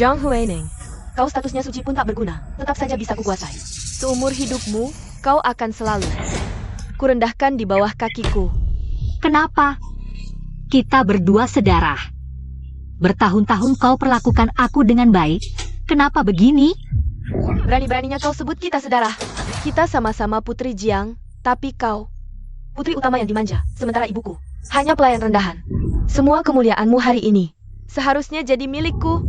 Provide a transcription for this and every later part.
Zhang Huining, kau statusnya suci pun tak berguna, tetap saja bisa kukuasai. Seumur hidupmu, kau akan selalu kurendahkan di bawah kakiku. Kenapa? Kita berdua sedarah. Bertahun-tahun kau perlakukan aku dengan baik. Kenapa begini? Berani-beraninya kau sebut kita sedarah. Kita sama-sama putri Jiang, tapi kau putri utama yang dimanja, sementara ibuku hanya pelayan rendahan. Semua kemuliaanmu hari ini seharusnya jadi milikku.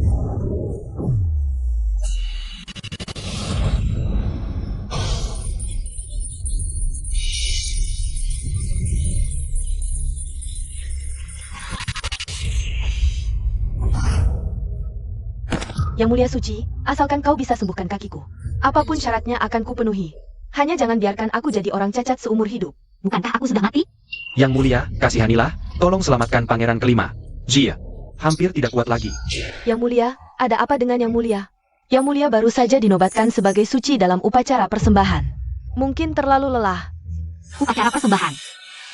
Yang mulia suci, asalkan kau bisa sembuhkan kakiku. Apapun syaratnya akan kupenuhi. Hanya jangan biarkan aku jadi orang cacat seumur hidup. Bukankah aku sudah mati? Yang mulia, kasihanilah, tolong selamatkan pangeran kelima. Jia, hampir tidak kuat lagi. Yang mulia, ada apa dengan yang mulia? Yang mulia baru saja dinobatkan sebagai suci dalam upacara persembahan. Mungkin terlalu lelah. Upacara persembahan?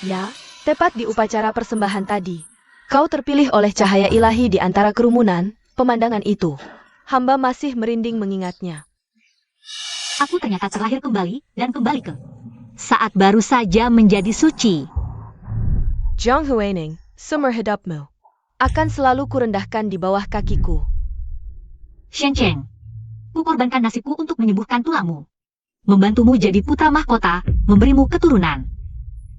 Ya, tepat di upacara persembahan tadi. Kau terpilih oleh cahaya ilahi di antara kerumunan, pemandangan itu. Hamba masih merinding mengingatnya. Aku ternyata terlahir kembali dan kembali ke saat baru saja menjadi suci. Zhang Huining, seumur hidupmu akan selalu kurendahkan di bawah kakiku. Shen Cheng, kukorbankan nasibku untuk menyembuhkan tulangmu, membantumu jadi putra mahkota, memberimu keturunan.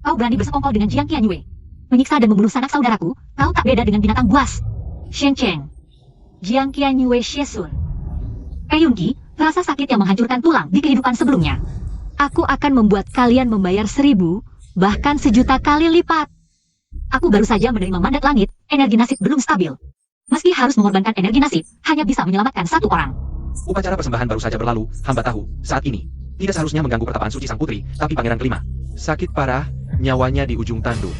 Kau berani bersekongkol dengan Jiang Qianyue, menyiksa dan membunuh sanak saudaraku. Kau tak beda dengan binatang buas. Shen Cheng, Jiang Qianyue Shiesun. Peyungi, rasa sakit yang menghancurkan tulang di kehidupan sebelumnya. Aku akan membuat kalian membayar 1000, bahkan 1.000.000 kali lipat. Aku baru saja menerima mandat langit, energi nasib belum stabil. Meski harus mengorbankan energi nasib, hanya bisa menyelamatkan 1 orang. Upacara persembahan baru saja berlalu, hamba tahu, saat ini tidak seharusnya mengganggu pertapaan suci sang putri, tapi pangeran kelima sakit parah, nyawanya di ujung tanduk.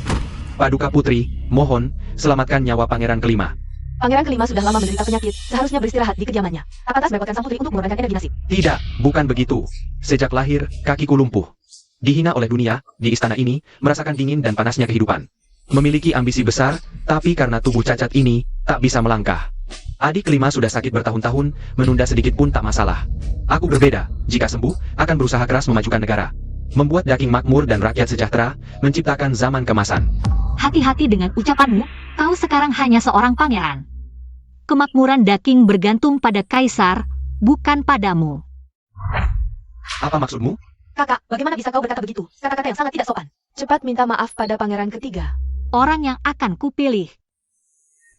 Paduka putri, mohon, selamatkan nyawa pangeran kelima. Pangeran kelima sudah lama menderita penyakit, seharusnya beristirahat di kediamannya. Tak pantas merepotkan sang putri untuk mengorbankan energi nasib. Tidak, bukan begitu. Sejak lahir, kakiku lumpuh. Dihina oleh dunia, di istana ini, merasakan dingin dan panasnya kehidupan. Memiliki ambisi besar, tapi karena tubuh cacat ini, tak bisa melangkah. Adik kelima sudah sakit bertahun-tahun, menunda sedikit pun tak masalah. Aku berbeda, jika sembuh, akan berusaha keras memajukan negara. Membuat daging makmur dan rakyat sejahtera, menciptakan zaman kemasan. Hati-hati dengan ucapanmu, kau sekarang hanya seorang pangeran. Kemakmuran daging bergantung pada kaisar, bukan padamu. Apa maksudmu? Kakak, bagaimana bisa kau berkata begitu? Kata-kata yang sangat tidak sopan. Cepat minta maaf pada pangeran ketiga. Orang yang akan kupilih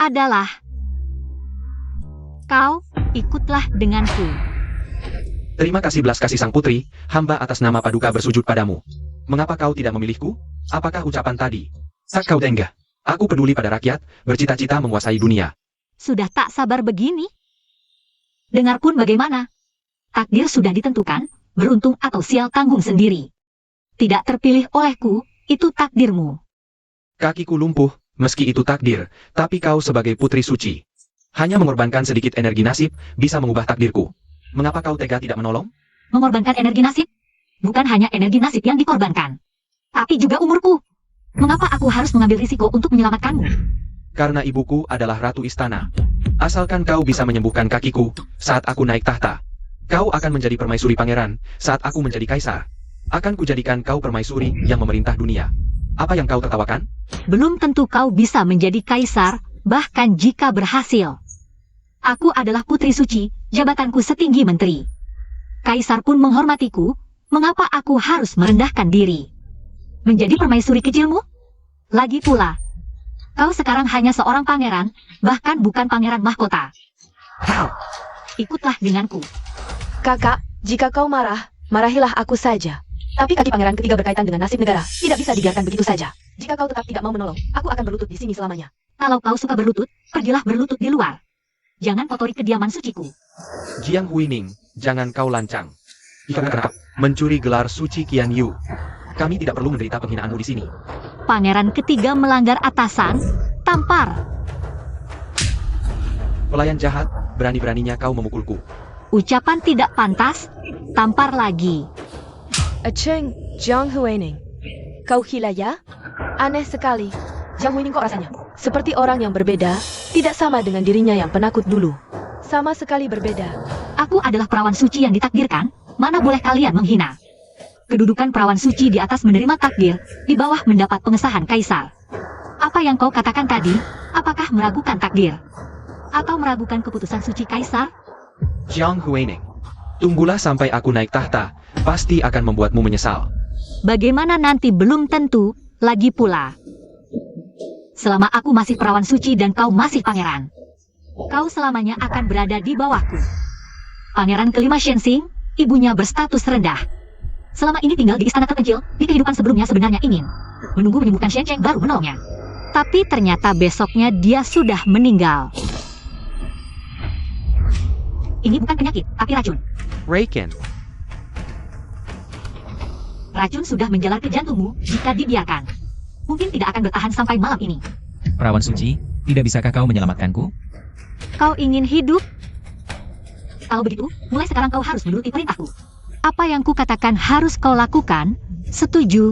adalah kau. Ikutlah denganku. Terima kasih belas kasih sang putri, hamba atas nama Paduka bersujud padamu. Mengapa kau tidak memilihku? Apakah ucapan tadi tak kau denggah? Aku peduli pada rakyat, bercita-cita menguasai dunia. Sudah tak sabar begini? Dengar pun bagaimana? Takdir sudah ditentukan, beruntung atau sial tanggung sendiri. Tidak terpilih olehku, itu takdirmu. Kakiku lumpuh, meski itu takdir, tapi kau sebagai putri suci. Hanya mengorbankan sedikit energi nasib, bisa mengubah takdirku. Mengapa kau tega tidak menolong? Mengorbankan energi nasib? Bukan hanya energi nasib yang dikorbankan, tapi juga umurku. Mengapa aku harus mengambil risiko untuk menyelamatkanmu? Karena ibuku adalah ratu istana. Asalkan kau bisa menyembuhkan kakiku, saat aku naik tahta. Kau akan menjadi permaisuri pangeran, saat aku menjadi kaisar. Akan kujadikan kau permaisuri yang memerintah dunia. Apa yang kau tertawakan? Belum tentu kau bisa menjadi kaisar, bahkan jika berhasil. Aku adalah putri suci, jabatanku setinggi menteri. Kaisar pun menghormatiku, mengapa aku harus merendahkan diri? Menjadi permaisuri kecilmu? Lagi pula, kau sekarang hanya seorang pangeran, bahkan bukan pangeran mahkota. Ikutlah denganku. Kakak, jika kau marah, marahilah aku saja. Tapi kaki pangeran ketiga berkaitan dengan nasib negara, tidak bisa dibiarkan begitu saja. Jika kau tetap tidak mau menolong, aku akan berlutut di sini selamanya. Kalau kau suka berlutut, pergilah berlutut di luar. Jangan kotori kediaman suciku. Jiang Huining, jangan kau lancang. Karena mencuri gelar suci Qian Yu. Kami tidak perlu menderita penghinaanmu di sini. Pangeran ketiga melanggar atasan, tampar. Pelayan jahat, berani-beraninya kau memukulku. Ucapan tidak pantas, tampar lagi. Acheng, Zhang Huining. Kau gila ya? Aneh sekali. Zhang Huining kok rasanya seperti orang yang berbeda, tidak sama dengan dirinya yang penakut dulu. Sama sekali berbeda. Aku adalah perawan suci yang ditakdirkan, mana boleh kalian menghina. Kedudukan perawan suci di atas menerima takdir, di bawah mendapat pengesahan kaisar. Apa yang kau katakan tadi, apakah meragukan takdir? Atau meragukan keputusan suci kaisar? Jiang Huining, tunggulah sampai aku naik tahta, pasti akan membuatmu menyesal. Bagaimana nanti belum tentu, lagi pula. Selama aku masih perawan suci dan kau masih pangeran, kau selamanya akan berada di bawahku. Pangeran kelima Shenzing, ibunya berstatus rendah. Selama ini tinggal di istana terpencil, di kehidupan sebelumnya sebenarnya ingin menunggu menyembuhkan Shenzhen baru menolongnya. Tapi ternyata besoknya dia sudah meninggal. Ini bukan penyakit, tapi racun. Reiken, Racun sudah menjalar ke jantungmu jika dibiarkan. Mungkin tidak akan bertahan sampai malam ini. Perawan suci, tidak bisakah kau menyelamatkanku? Kau ingin hidup? Kalau begitu, mulai sekarang kau harus menuruti perintahku. Apa yang kukatakan harus kau lakukan, setuju?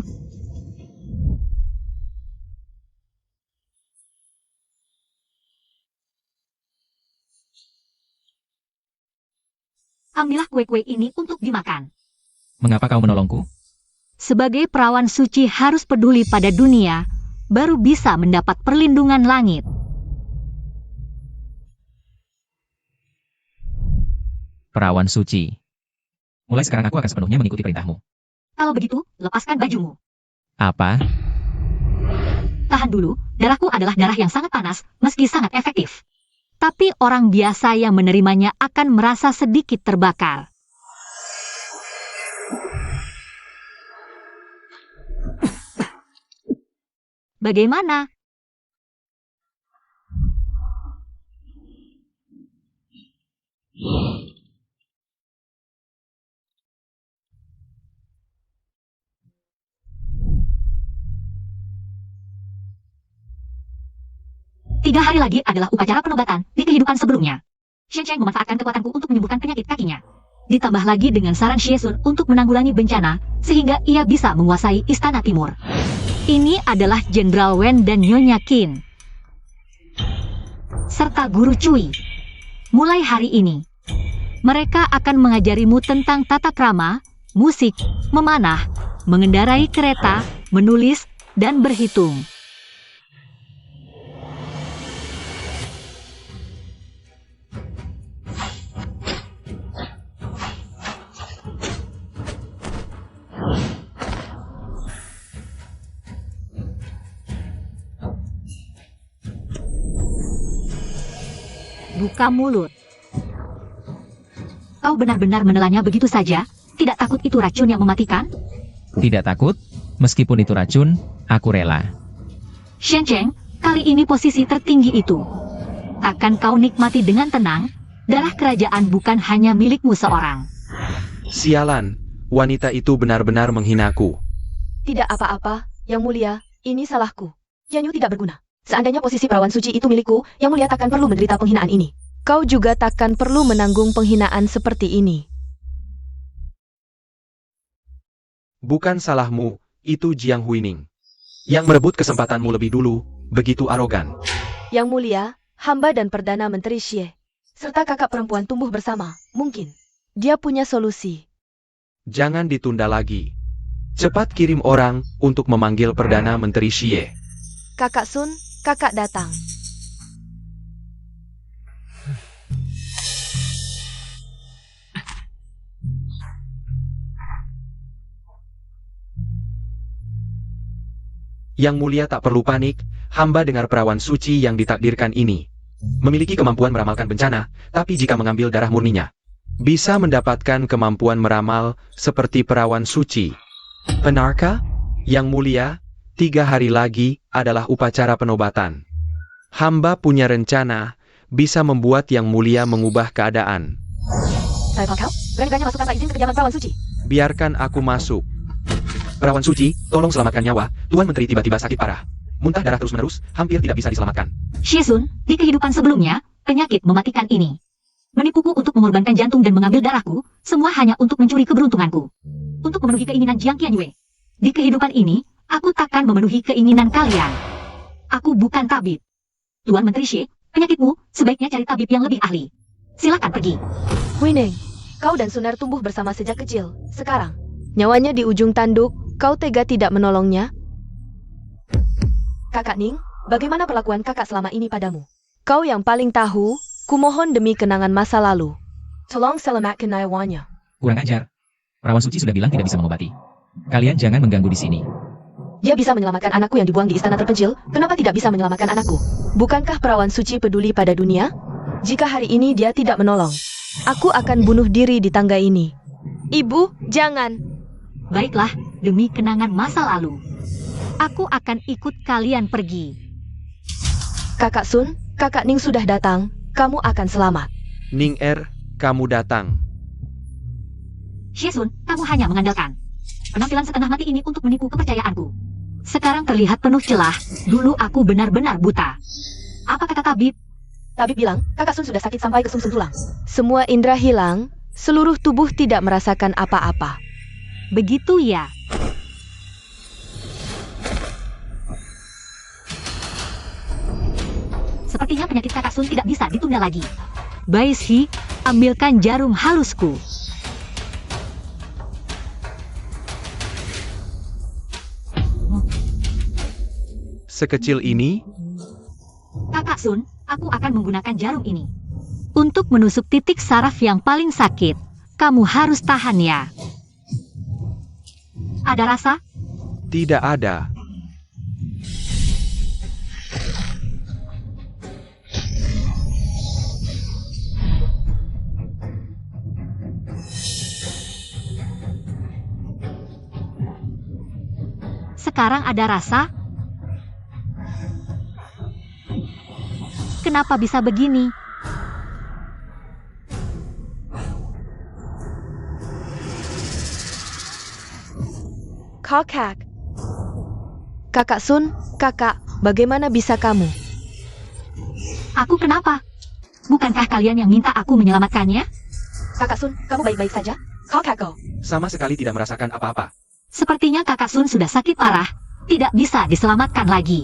Ambillah kue-kue ini untuk dimakan. Mengapa kau menolongku? Sebagai perawan suci harus peduli pada dunia, baru bisa mendapat perlindungan langit. Perawan suci. Mulai sekarang aku akan sepenuhnya mengikuti perintahmu. Kalau begitu, lepaskan bajumu. Apa? Tahan dulu, darahku adalah darah yang sangat panas, meski sangat efektif. Tapi orang biasa yang menerimanya akan merasa sedikit terbakar. Bagaimana? Tiga hari lagi adalah upacara penobatan di kehidupan sebelumnya. Shenzhen memanfaatkan kekuatanku untuk menyembuhkan penyakit kakinya. Ditambah lagi dengan saran Shiesun untuk menanggulangi bencana, sehingga ia bisa menguasai Istana Timur. Ini adalah Jenderal Wen dan Nyonya Qin, serta Guru Cui. Mulai hari ini, mereka akan mengajarimu tentang tata krama, musik, memanah, mengendarai kereta, menulis, dan berhitung. Buka mulut. Kau benar-benar menelannya begitu saja? Tidak takut itu racun yang mematikan? Tidak takut? Meskipun itu racun, aku rela. Shenzhen, kali ini posisi tertinggi itu. Akan kau nikmati dengan tenang, darah kerajaan bukan hanya milikmu seorang. sialan, wanita itu benar-benar menghinaku. Tidak apa-apa, Yang Mulia, ini salahku. Yanyu tidak berguna. Seandainya posisi perawan suci itu milikku, Yang Mulia takkan perlu menderita penghinaan ini. Kau juga takkan perlu menanggung penghinaan seperti ini. Bukan salahmu, itu Jiang Huining. Yang merebut kesempatanmu lebih dulu, begitu arogan. Yang Mulia, hamba dan Perdana Menteri Xie, serta kakak perempuan tumbuh bersama, mungkin. Dia punya solusi. Jangan ditunda lagi. Cepat kirim orang untuk memanggil Perdana Menteri Xie. Kakak Sun, kakak datang. Yang Mulia tak perlu panik, hamba dengar perawan suci yang ditakdirkan ini memiliki kemampuan meramalkan bencana, tapi jika mengambil darah murninya, bisa mendapatkan kemampuan meramal seperti perawan suci. Benarkah? Yang Mulia, 3 hari lagi adalah upacara penobatan. Hamba punya rencana bisa membuat Yang Mulia mengubah keadaan. Saya kau, berani-beraninya masuk tanpa izin ke kediaman perawan suci. Biarkan aku masuk. Perawan suci, tolong selamatkan nyawa. Tuan Menteri tiba-tiba sakit parah. Muntah darah terus-menerus, hampir tidak bisa diselamatkan. Shiesun, di kehidupan sebelumnya, penyakit mematikan ini menipuku untuk mengorbankan jantung dan mengambil darahku, semua hanya untuk mencuri keberuntunganku. Untuk memenuhi keinginan Jiang Qianyue. Di kehidupan ini, aku takkan memenuhi keinginan kalian. Aku bukan tabib. Tuan Menteri Xie, penyakitmu, sebaiknya cari tabib yang lebih ahli. Silakan pergi. Huineng, kau dan Suner tumbuh bersama sejak kecil. Sekarang, nyawanya di ujung tanduk, kau tega tidak menolongnya? Kakak Ning, bagaimana perlakuan kakak selama ini padamu? Kau yang paling tahu, kumohon demi kenangan masa lalu. Tolong selamatkan nyawanya. Kurang ajar. Perawan suci sudah bilang tidak bisa mengobati. Kalian jangan mengganggu di sini. Dia bisa menyelamatkan anakku yang dibuang di istana terpencil, kenapa tidak bisa menyelamatkan anakku? Bukankah perawan suci peduli pada dunia? Jika hari ini dia tidak menolong, aku akan bunuh diri di tangga ini. Ibu, jangan. Baiklah, demi kenangan masa lalu. Aku akan ikut kalian pergi. Kakak Sun, kakak Ning sudah datang, kamu akan selamat. Ning Er, kamu datang. Shiesun, kamu hanya mengandalkan penampilan setengah mati ini untuk menipu kepercayaanku. Sekarang terlihat penuh celah, dulu aku benar-benar buta. Apa kata tabib? Tabib bilang, kakak Sun sudah sakit sampai ke sumsum tulang. Semua indera hilang, seluruh tubuh tidak merasakan apa-apa. Begitu ya. Sepertinya penyakit kakak Sun tidak bisa ditunda lagi. Baishi, ambilkan jarum halusku. Sekecil ini, Kakak Sun, aku akan menggunakan jarum ini. Untuk menusuk titik saraf yang paling sakit, kamu harus tahan ya. Ada rasa? tidak ada. Sekarang ada rasa? Kenapa bisa begini? Kakak. Kakak Sun, kakak, bagaimana bisa kamu? Aku kenapa? Bukankah kalian yang minta aku menyelamatkannya? Kakak Sun, kamu baik-baik saja? Kakak kau. Sama sekali tidak merasakan apa-apa. Sepertinya kakak Sun sudah sakit parah. Tidak bisa diselamatkan lagi.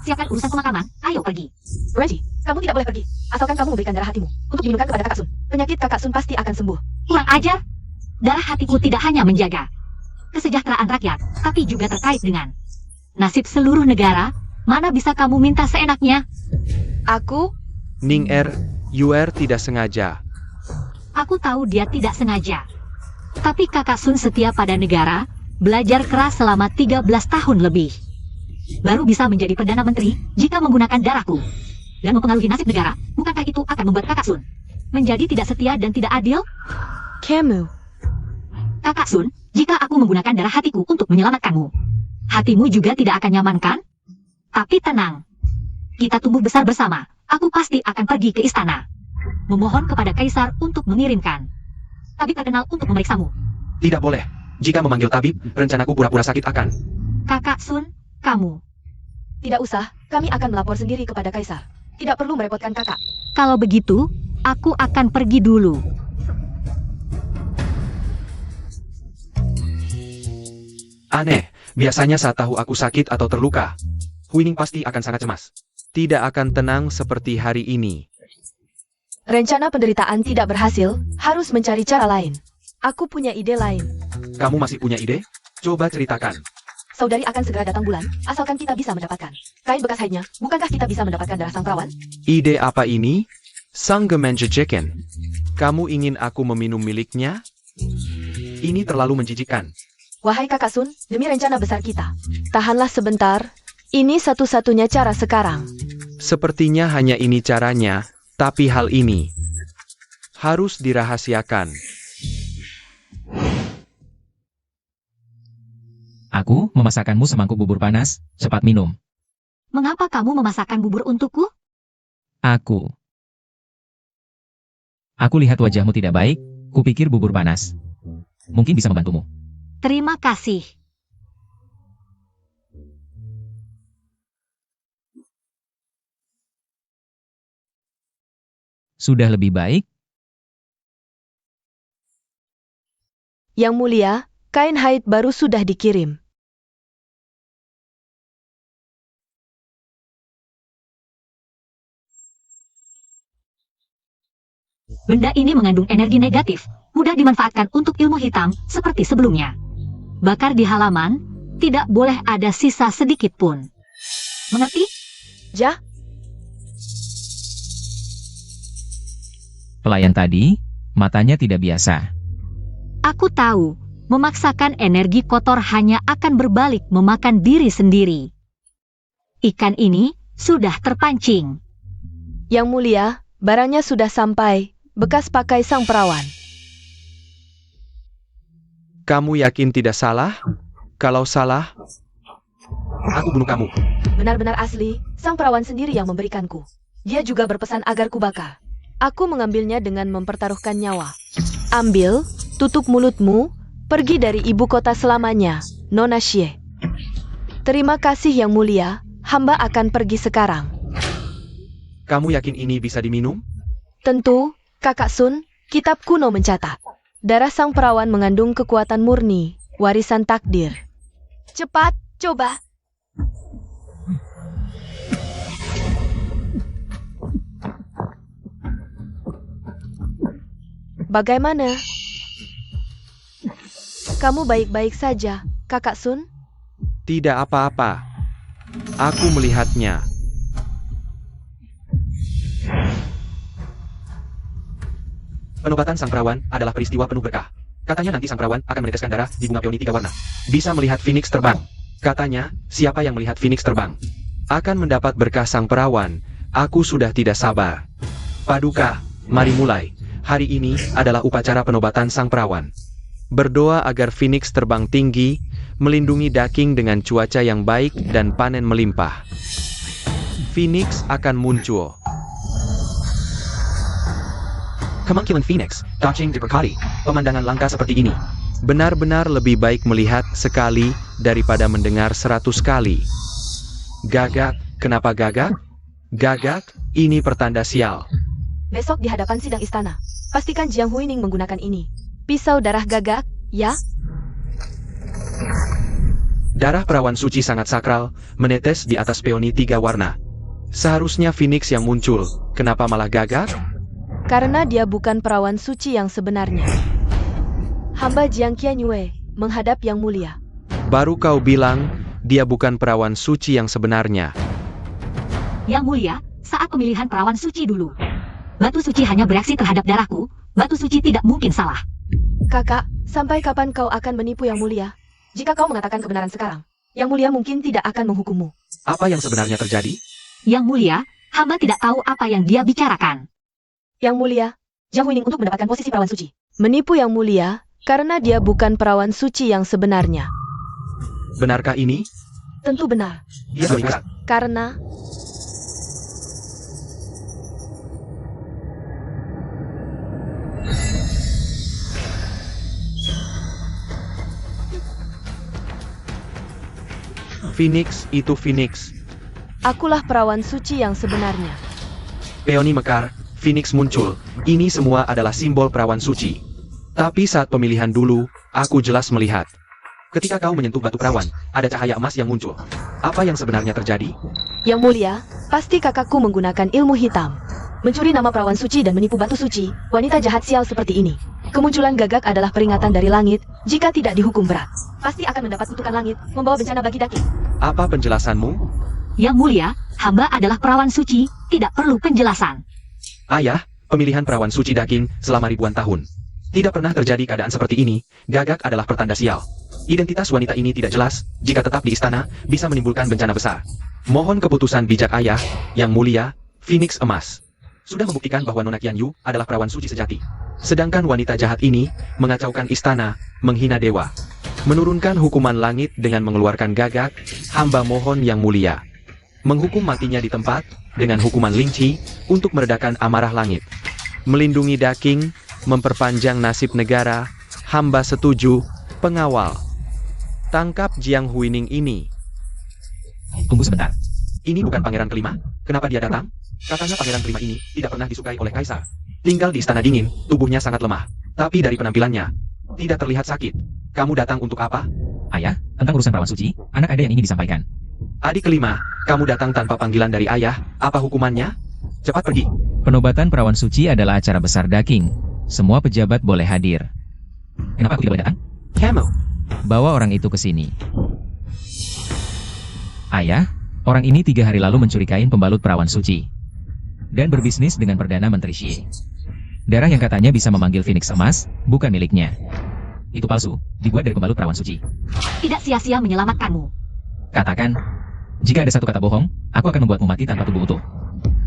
Siapkan urusan pemakaman, ayo pergi. Reggie, kamu tidak boleh pergi. Asalkan kamu memberikan darah hatimu untuk diminumkan kepada kakak Sun. Penyakit kakak Sun pasti akan sembuh. Kurang ajar. Darah hatiku tidak hanya menjaga kesejahteraan rakyat, tapi juga terkait dengan nasib seluruh negara. Mana bisa kamu minta seenaknya? Aku, Ning Er, Yuer tidak sengaja. Aku tahu dia tidak sengaja. Tapi kakak Sun setia pada negara, belajar keras selama 13 tahun lebih. Baru bisa menjadi Perdana Menteri jika menggunakan darahku. Dan mempengaruhi nasib negara, bukankah itu akan membuat kakak Sun menjadi tidak setia dan tidak adil? kamu. Kakak Sun, jika aku menggunakan darah hatiku untuk menyelamatkanmu, hatimu juga tidak akan nyaman kan? Tapi tenang, kita tumbuh besar bersama. Aku pasti akan pergi ke istana, memohon kepada kaisar untuk mengirimkan tabib terkenal untuk memeriksamu. Tidak boleh. Jika memanggil tabib, rencanaku pura-pura sakit akan. Kakak Sun, kamu. Tidak usah, kami akan melapor sendiri kepada kaisar. Tidak perlu merepotkan kakak. Kalau begitu, aku akan pergi dulu. Aneh, biasanya saat tahu aku sakit atau terluka, Huining pasti akan sangat cemas. Tidak akan tenang seperti hari ini. Rencana penderitaan tidak berhasil, harus mencari cara lain. Aku punya ide lain. Kamu masih punya ide? Coba ceritakan. Saudari akan segera datang bulan, asalkan kita bisa mendapatkan kain bekas haidnya. Bukankah kita bisa mendapatkan darah sang perawan? Ide apa ini? Sang Gemenjejeken. Kamu ingin aku meminum miliknya? Ini terlalu menjijikkan. Wahai kakak Sun, demi rencana besar kita, tahanlah sebentar. Ini satu-satunya cara sekarang. Sepertinya hanya ini caranya, tapi hal ini harus dirahasiakan. Aku memasakkanmu semangkuk bubur panas, cepat minum. Mengapa kamu memasakkan bubur untukku? Aku lihat wajahmu tidak baik, kupikir bubur panas mungkin bisa membantumu. Terima kasih. Sudah lebih baik? Yang mulia, kain haid baru sudah dikirim. Benda ini mengandung energi negatif, mudah dimanfaatkan untuk ilmu hitam seperti sebelumnya. Bakar di halaman, tidak boleh ada sisa sedikit pun. Mengerti? Ja, Pelayan tadi, matanya tidak biasa. Aku tahu, memaksakan energi kotor hanya akan berbalik memakan diri sendiri. Ikan ini sudah terpancing. Yang Mulia, barangnya sudah sampai, bekas pakai sang perawan. Kamu yakin tidak salah? Kalau salah, aku bunuh kamu. Benar-benar asli, sang perawan sendiri yang memberikanku. Dia juga berpesan agar kubakar. Aku mengambilnya dengan mempertaruhkan nyawa. Ambil, tutup mulutmu, pergi dari ibu kota selamanya, Nona Xie. Terima kasih Yang Mulia, hamba akan pergi sekarang. Kamu yakin ini bisa diminum? Tentu, Kakak Sun, kitab kuno mencatat. Darah sang perawan mengandung kekuatan murni, warisan takdir. Cepat, coba. Bagaimana? Kamu baik-baik saja, Kakak Sun? Tidak apa-apa. Aku melihatnya. Penobatan sang perawan adalah peristiwa penuh berkah. Katanya nanti sang perawan akan meneteskan darah di bunga peoni 3 warna. Bisa melihat Phoenix terbang. Katanya, siapa yang melihat Phoenix terbang akan mendapat berkah sang perawan. Aku sudah tidak sabar. Paduka, mari mulai. Hari ini adalah upacara penobatan sang perawan. Berdoa agar Phoenix terbang tinggi, melindungi Daking dengan cuaca yang baik dan panen melimpah. Phoenix akan muncul. Kemungkinan Phoenix, dodging diberkati, pemandangan langka seperti ini. Benar-benar lebih baik melihat sekali daripada mendengar 100 kali. Gagak, kenapa gagak? Gagak, ini pertanda sial. Besok di hadapan sidang istana, pastikan Jiang Huining menggunakan ini. Pisau darah gagak, ya? Darah perawan suci sangat sakral, menetes di atas peoni 3 warna. Seharusnya Phoenix yang muncul, kenapa malah gagak? Karena dia bukan perawan suci yang sebenarnya. Hamba Jiang Qianyue menghadap Yang Mulia. Baru kau bilang, dia bukan perawan suci yang sebenarnya. Yang Mulia, saat pemilihan perawan suci dulu. Batu suci hanya bereaksi terhadap darahku, batu suci tidak mungkin salah. Kakak, sampai kapan kau akan menipu Yang Mulia? Jika kau mengatakan kebenaran sekarang, Yang Mulia mungkin tidak akan menghukummu. Apa yang sebenarnya terjadi? Yang Mulia, hamba tidak tahu apa yang dia bicarakan. Yang Mulia, Jiang Huining untuk mendapatkan posisi perawan suci. Menipu Yang Mulia, karena dia bukan perawan suci yang sebenarnya. Benarkah ini? Tentu benar. Dia berikat. Karena Phoenix itu Phoenix. akulah perawan suci yang sebenarnya. Peoni mekar, Phoenix muncul. Ini semua adalah simbol perawan suci. Tapi saat pemilihan dulu, aku jelas melihat. Ketika kau menyentuh batu perawan, ada cahaya emas yang muncul. Apa yang sebenarnya terjadi? Yang Mulia, pasti kakakku menggunakan ilmu hitam. Mencuri nama perawan suci dan menipu batu suci, wanita jahat sial seperti ini. Kemunculan gagak adalah peringatan dari langit, jika tidak dihukum berat. Pasti akan mendapat kutukan langit, membawa bencana bagi Daking. Apa penjelasanmu? Yang Mulia, hamba adalah perawan suci, tidak perlu penjelasan. Ayah, pemilihan perawan suci Daking selama ribuan tahun. Tidak pernah terjadi keadaan seperti ini, gagak adalah pertanda sial. Identitas wanita ini tidak jelas, jika tetap di istana, bisa menimbulkan bencana besar. Mohon keputusan bijak ayah, Yang Mulia, Phoenix emas. Sudah membuktikan bahwa Nona Qianyu adalah perawan suci sejati. Sedangkan wanita jahat ini, mengacaukan istana, menghina dewa. Menurunkan hukuman langit dengan mengeluarkan gagak, hamba mohon Yang Mulia. Menghukum matinya di tempat, dengan hukuman linci, untuk meredakan amarah langit. Melindungi Daking, memperpanjang nasib negara, hamba setuju, pengawal. Tangkap Jiang Huining ini. Tunggu sebentar. Ini bukan pangeran kelima? Kenapa dia datang? Katanya pangeran kelima ini tidak pernah disukai oleh kaisar. Tinggal di istana dingin, tubuhnya sangat lemah. Tapi dari penampilannya, tidak terlihat sakit. Kamu datang untuk apa? Ayah, tentang urusan perawan suci, anak ada yang ingin disampaikan. Adik kelima, kamu datang tanpa panggilan dari ayah, apa hukumannya? cepat pergi. Penobatan perawan suci adalah acara besar Daking. Semua pejabat boleh hadir. Kenapa aku tidak boleh datang? Camel. Bawa orang itu ke sini. Ayah, orang ini 3 hari lalu mencuri kain pembalut perawan suci. Dan berbisnis dengan Perdana Menteri Xie. Darah yang katanya bisa memanggil Phoenix emas, bukan miliknya. Itu palsu, dibuat dari pembalut perawan suci. Tidak sia-sia menyelamatkanmu. Katakan, jika ada satu kata bohong, aku akan membuatmu mati tanpa tubuh utuh.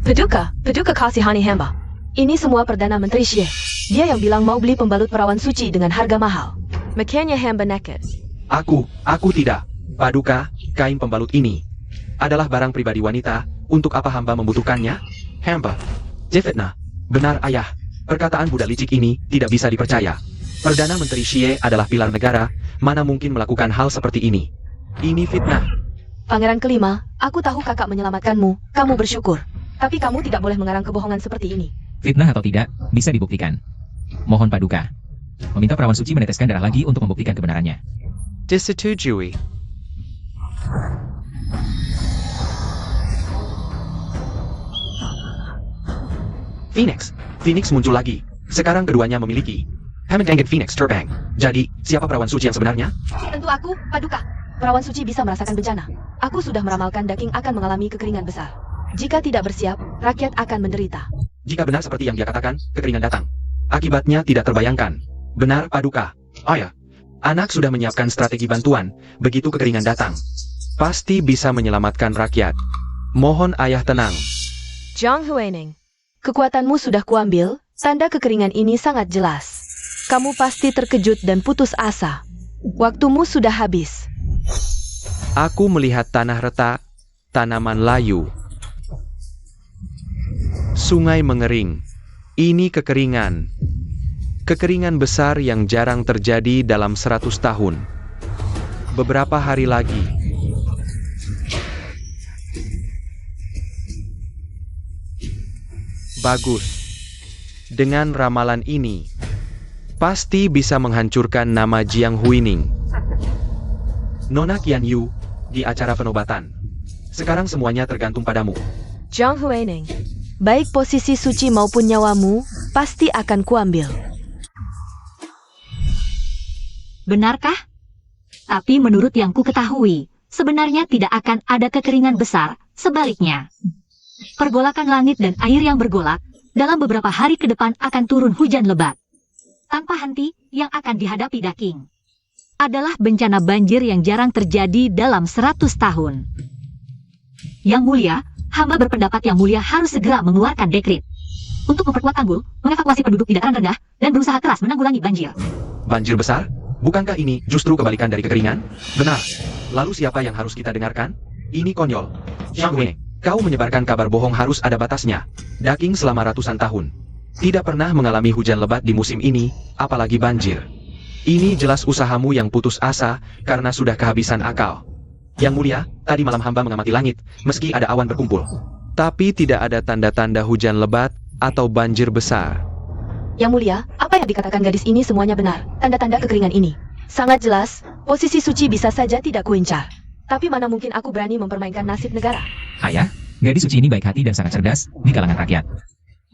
Paduka kasihani hamba. Ini semua Perdana Menteri Xie. Dia yang bilang mau beli pembalut perawan suci dengan harga mahal. Makanya hamba naked. Aku tidak. Paduka, kain pembalut ini adalah barang pribadi wanita. Untuk apa hamba membutuhkannya? Hamba. Jefetna. Benar ayah. Perkataan budak licik ini tidak bisa dipercaya. Perdana Menteri Xie adalah pilar negara. Mana mungkin melakukan hal seperti ini? Ini fitnah. Pangeran kelima, aku tahu kakak menyelamatkanmu. Kamu bersyukur. Tapi kamu tidak boleh mengarang kebohongan seperti ini. Fitnah atau tidak, bisa dibuktikan. Mohon Paduka. Meminta perawan suci meneteskan darah lagi untuk membuktikan kebenarannya. Disetujui. Phoenix muncul lagi. Sekarang keduanya memiliki Hammond Phoenix terbang. Jadi, siapa perawan suci yang sebenarnya? Tentu aku, Paduka. Perawan suci bisa merasakan bencana. Aku sudah meramalkan Daking akan mengalami kekeringan besar. Jika tidak bersiap, rakyat akan menderita. Jika benar seperti yang dia katakan, kekeringan datang. Akibatnya tidak terbayangkan. Benar, Paduka. Oh ya, anak sudah menyiapkan strategi bantuan. Begitu kekeringan datang, pasti bisa menyelamatkan rakyat. Mohon ayah tenang. Zhang Huining, kekuatanmu sudah kuambil. Tanda kekeringan ini sangat jelas. Kamu pasti terkejut dan putus asa. Waktumu sudah habis. Aku melihat tanah retak, tanaman layu. Sungai mengering. Ini kekeringan. Kekeringan besar yang jarang terjadi dalam 100 tahun. Beberapa hari lagi. Bagus. Dengan ramalan ini, pasti bisa menghancurkan nama Jiang Huining. Nona Qian Yu, di acara penobatan. Sekarang semuanya tergantung padamu. Zhang Huining, baik posisi suci maupun nyawamu, pasti akan kuambil. Benarkah? Tapi menurut yang ku ketahui, sebenarnya tidak akan ada kekeringan besar. Sebaliknya, pergolakan langit dan air yang bergolak, dalam beberapa hari ke depan akan turun hujan lebat. Tanpa henti, yang akan dihadapi Daking adalah bencana banjir yang jarang terjadi dalam 100 tahun. Yang mulia, hamba berpendapat yang mulia harus segera mengeluarkan dekret untuk memperkuat tanggul, mengevakuasi penduduk di dataran rendah, dan berusaha keras menanggulangi banjir. Banjir besar? Bukankah ini justru kebalikan dari kekeringan? Benar. Lalu siapa yang harus kita dengarkan? Ini konyol. Zhang Wei, kau menyebarkan kabar bohong harus ada batasnya. Daking selama ratusan tahun tidak pernah mengalami hujan lebat di musim ini, apalagi banjir. Ini jelas usahamu yang putus asa karena sudah kehabisan akal. Yang mulia, tadi malam hamba mengamati langit, meski ada awan berkumpul. Tapi tidak ada tanda-tanda hujan lebat atau banjir besar. Yang mulia, apa yang dikatakan gadis ini semuanya benar. Tanda-tanda kekeringan ini sangat jelas. Posisi suci bisa saja tidak kuincar. Tapi mana mungkin aku berani mempermainkan nasib negara. Ayah, gadis suci ini baik hati dan sangat cerdas di kalangan rakyat.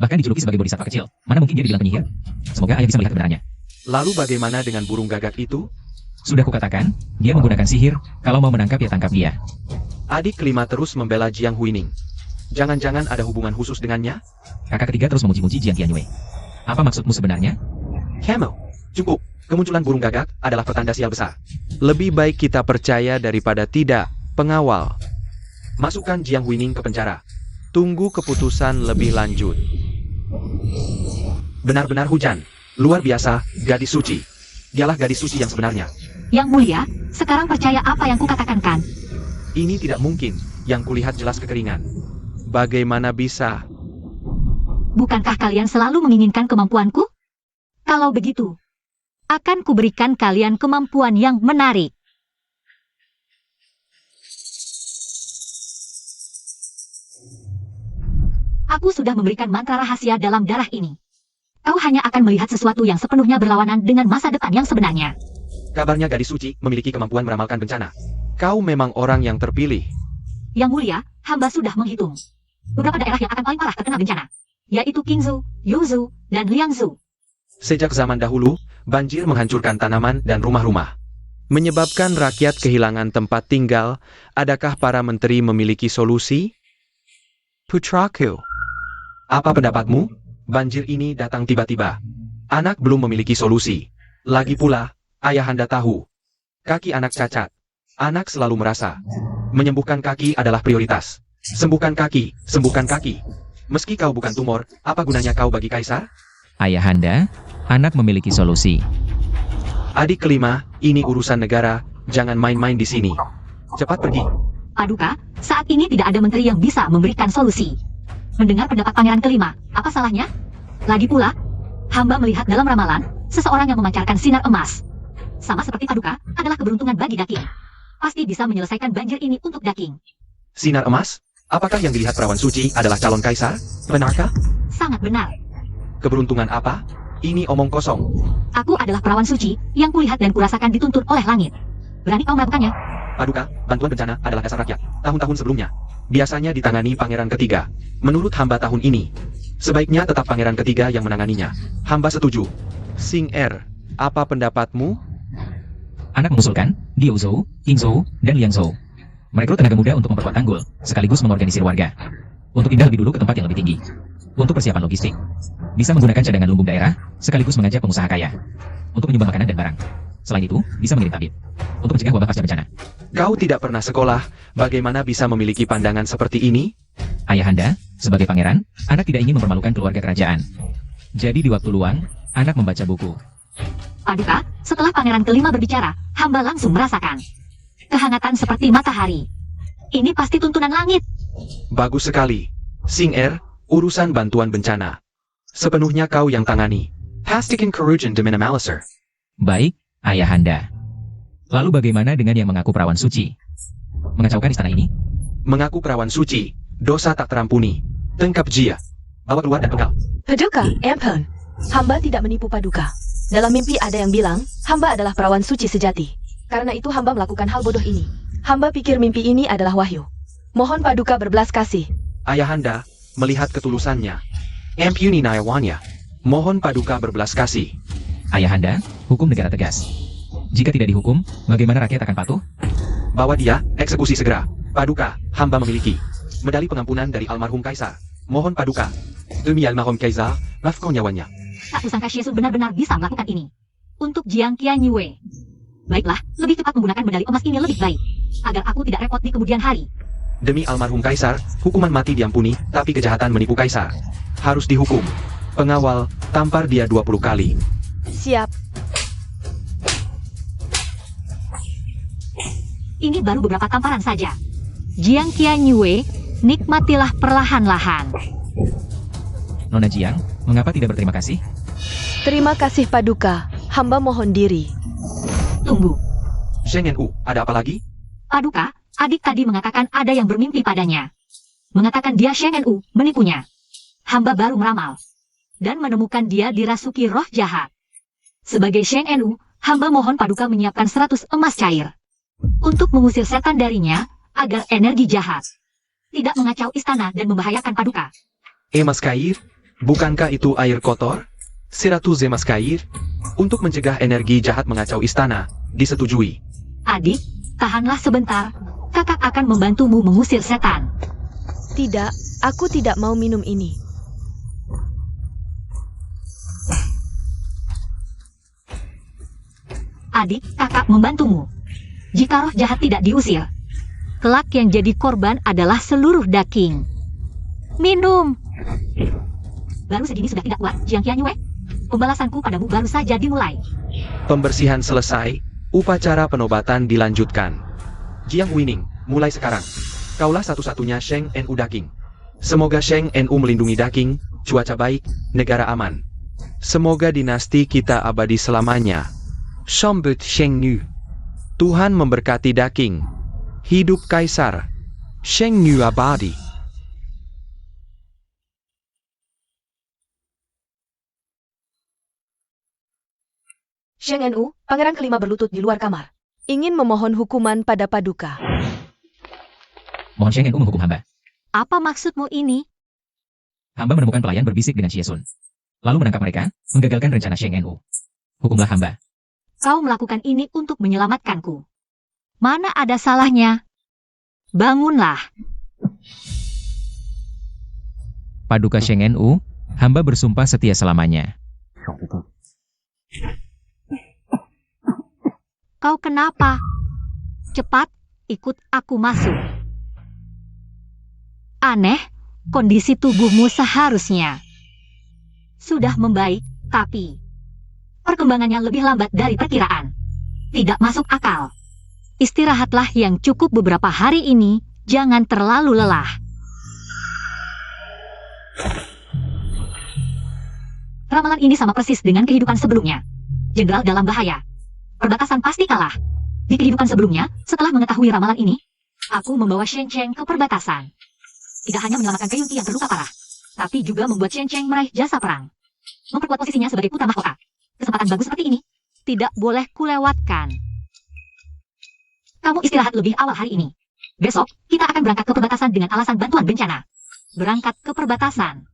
Bahkan dijuluki sebagai bodhisattva kecil. Mana mungkin dia dibilang penyihir? Semoga ayah bisa melihat kebenarannya. Lalu bagaimana dengan burung gagak itu? Sudah kukatakan, dia menggunakan sihir. Kalau mau menangkap ya tangkap dia. Adik kelima terus membela Jiang Huining. Jangan-jangan ada hubungan khusus dengannya? Kakak ketiga terus memuji-muji Jiang Qianyue. Apa maksudmu sebenarnya? Camel, cukup. Kemunculan burung gagak adalah pertanda sial besar. Lebih baik kita percaya daripada tidak, pengawal. Masukkan Jiang Huining ke penjara. Tunggu keputusan lebih lanjut. Benar-benar hujan. Luar biasa, gadis suci. Dialah gadis suci yang sebenarnya. Yang mulia, sekarang percaya apa yang kukatakan kan? Ini tidak mungkin. Yang kulihat jelas kekeringan. Bagaimana bisa? Bukankah kalian selalu menginginkan kemampuanku? Kalau begitu, akan kuberikan kalian kemampuan yang menarik. Aku sudah memberikan mantra rahasia dalam darah ini. Kau hanya akan melihat sesuatu yang sepenuhnya berlawanan dengan masa depan yang sebenarnya. Kabarnya gadis suci memiliki kemampuan meramalkan bencana. Kau memang orang yang terpilih. Yang mulia, hamba sudah menghitung. beberapa daerah yang akan paling parah terkena bencana, yaitu Qingzhou, Yuzhou, dan Liangzhou. Sejak zaman dahulu, banjir menghancurkan tanaman dan rumah-rumah, menyebabkan rakyat kehilangan tempat tinggal. Adakah para menteri memiliki solusi? Putraku, apa pendapatmu? Banjir ini datang tiba-tiba. Anak belum memiliki solusi. Lagi pula, ayahanda tahu. Kaki anak cacat. Anak selalu merasa, menyembuhkan kaki adalah prioritas. Sembuhkan kaki, sembuhkan kaki. Meski kau bukan tumor, apa gunanya kau bagi kaisar? Ayahanda, anak memiliki solusi. Adik kelima, ini urusan negara, jangan main-main di sini. Cepat pergi. Paduka, saat ini tidak ada menteri yang bisa memberikan solusi. Mendengar pendapat pangeran kelima, apa salahnya? Lagi pula, hamba melihat dalam ramalan, seseorang yang memancarkan sinar emas. Sama seperti Paduka, adalah keberuntungan bagi Daking. Pasti bisa menyelesaikan banjir ini untuk Daking. Sinar emas? Apakah yang dilihat perawan suci adalah calon kaisar? Benarkah? Sangat benar. Keberuntungan apa? Ini omong kosong. Aku adalah perawan suci, yang kulihat dan kurasakan dituntun oleh langit. Berani kau melakukannya? Paduka, bantuan bencana adalah dasar rakyat. Tahun-tahun sebelumnya, biasanya ditangani pangeran ketiga. Menurut hamba tahun ini, sebaiknya tetap pangeran ketiga yang menanganinya. Hamba setuju. Sing Er, apa pendapatmu? Anak mengusulkan, di Yuzhou, Qingzhou, dan Liangzhou. Merekrut tenaga muda untuk memperkuat tanggul, sekaligus mengorganisir warga. Untuk pindah lebih dulu ke tempat yang lebih tinggi. Untuk persiapan logistik. Bisa menggunakan cadangan lumbung daerah, sekaligus mengajak pengusaha kaya. Untuk menyumbang makanan dan barang. Selain itu, bisa mengirim tabib. Untuk mencegah wabah pasca bencana. Kau tidak pernah sekolah, bagaimana bisa memiliki pandangan seperti ini? Ayahanda, sebagai pangeran, anak tidak ingin mempermalukan keluarga kerajaan. Jadi di waktu luang, anak membaca buku. Paduka, setelah pangeran kelima berbicara, hamba langsung merasakan kehangatan seperti matahari. Ini pasti tuntunan langit. Bagus sekali. Sing Er, urusan bantuan bencana. Sepenuhnya kau yang tangani. Pastikan kerugian de minimalisir. Baik, Ayahanda. Lalu bagaimana dengan yang mengaku perawan suci? Mengacaukan istana ini? Mengaku perawan suci, dosa tak terampuni. Tangkap dia. Bawa keluar dan penggal. Paduka, ampun. Hamba tidak menipu Paduka. Dalam mimpi ada yang bilang, hamba adalah perawan suci sejati. Karena itu hamba melakukan hal bodoh ini. Hamba pikir mimpi ini adalah wahyu. Mohon Paduka berbelas kasih. Ayahanda, melihat ketulusannya. Ampuni nayawannya. Mohon Paduka berbelas kasih. Ayahanda, hukum negara tegas. Jika tidak dihukum, bagaimana rakyat akan patuh? Bawa dia, eksekusi segera. Paduka, hamba memiliki medali pengampunan dari almarhum kaisar. Mohon Paduka. Demi almarhum kaisar, maafkan nyawanya. Tak kusangka Shiesu benar-benar bisa melakukan ini. Untuk Jiang Qianyue. Baiklah, lebih cepat menggunakan medali emas ini lebih baik. Agar aku tidak repot di kemudian hari. Demi almarhum kaisar, hukuman mati diampuni, tapi kejahatan menipu kaisar harus dihukum. Pengawal, tampar dia 20 kali. Siap. Ini baru beberapa tamparan saja. Jiang Qianyue, nikmatilah perlahan-lahan. Nona Jiang, mengapa tidak berterima kasih? Terima kasih Paduka. Hamba mohon diri. Tunggu. Sheng Nu, ada apa lagi? Paduka, adik tadi mengatakan ada yang bermimpi padanya. Mengatakan dia Sheng Nu menipunya. Hamba baru meramal. Dan menemukan dia dirasuki roh jahat. Sebagai Sheng Nu, hamba mohon Paduka menyiapkan 100 emas cair. Untuk mengusir setan darinya, agar energi jahat tidak mengacau istana dan membahayakan Paduka. Emas cair? Bukankah itu air kotor? 100 emas cair? Untuk mencegah energi jahat mengacau istana, disetujui. Adik, tahanlah sebentar. Kakak akan membantumu mengusir setan. Tidak, aku tidak mau minum ini. Adik, kakak membantumu. Jika roh jahat tidak diusir, kelak yang jadi korban adalah seluruh Daking. Minum. Baru segini sudah tidak kuat, Jiang Qianyue. Pembalasanku padamu baru saja dimulai. Pembersihan selesai, upacara penobatan dilanjutkan. Jiang Wining, mulai sekarang. Kaulah satu-satunya Sheng Nu Daking. Semoga Sheng Nu melindungi Daking, cuaca baik, negara aman. Semoga dinasti kita abadi selamanya. Sambut Sheng Nu. Tuhan memberkati Daking. Hidup Kaisar. Sheng Nu abadi. Sheng Nu, pangeran kelima berlutut di luar kamar. Ingin memohon hukuman pada Paduka. Mohon Sheng Nu menghukum hamba. Apa maksudmu ini? Hamba menemukan pelayan berbisik dengan Xie Sun. Lalu menangkap mereka, menggagalkan rencana Sheng Nu. Hukumlah hamba. Kau melakukan ini untuk menyelamatkanku. Mana ada salahnya? Bangunlah. Paduka Sheng Nu, hamba bersumpah setia selamanya. Kau kenapa? Cepat, ikut aku masuk. Aneh, kondisi tubuhmu seharusnya sudah membaik, tapi perkembangannya lebih lambat dari perkiraan. Tidak masuk akal. Istirahatlah yang cukup beberapa hari ini, jangan terlalu lelah. Ramalan ini sama persis dengan kehidupan sebelumnya. Jenderal dalam bahaya. Perbatasan pasti kalah. Di kehidupan sebelumnya, setelah mengetahui ramalan ini, aku membawa Shen Cheng ke perbatasan. Tidak hanya menyelamatkan Keyunki yang terluka parah, tapi juga membuat Shen Cheng meraih jasa perang. Memperkuat posisinya sebagai putra mahkota. Kesempatan bagus seperti ini tidak boleh kulewatkan. Kamu istirahat lebih awal hari ini. Besok, kita akan berangkat ke perbatasan dengan alasan bantuan bencana. Berangkat ke perbatasan.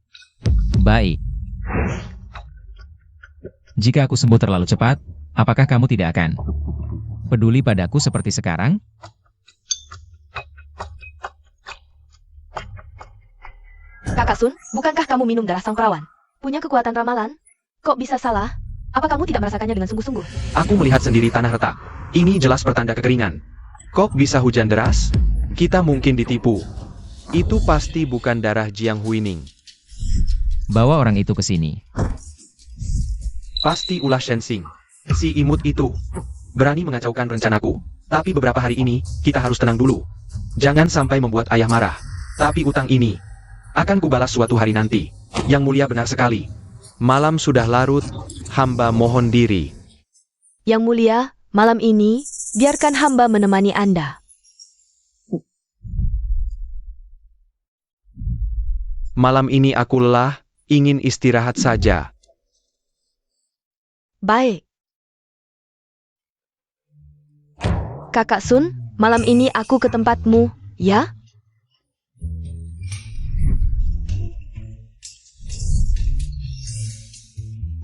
Baik. Jika aku sembuh terlalu cepat, apakah kamu tidak akan peduli padaku seperti sekarang? Kakak Sun, bukankah kamu minum darah sang perawan? Punya kekuatan ramalan? Kok bisa salah? Apa kamu tidak merasakannya dengan sungguh-sungguh? Aku melihat sendiri tanah retak. Ini jelas pertanda kekeringan. Kok bisa hujan deras? Kita mungkin ditipu. Itu pasti bukan darah Jiang Huining. Bawa orang itu ke sini. Pasti ulah Shensing. Si imut itu. Berani mengacaukan rencanaku. Tapi beberapa hari ini, kita harus tenang dulu. Jangan sampai membuat ayah marah. Tapi utang ini akan kubalas suatu hari nanti. Yang mulia benar sekali. Malam sudah larut, hamba mohon diri. Yang mulia, malam ini, biarkan hamba menemani Anda. Malam ini aku lelah, ingin istirahat saja. Baik. Kakak Sun, malam ini aku ke tempatmu, ya?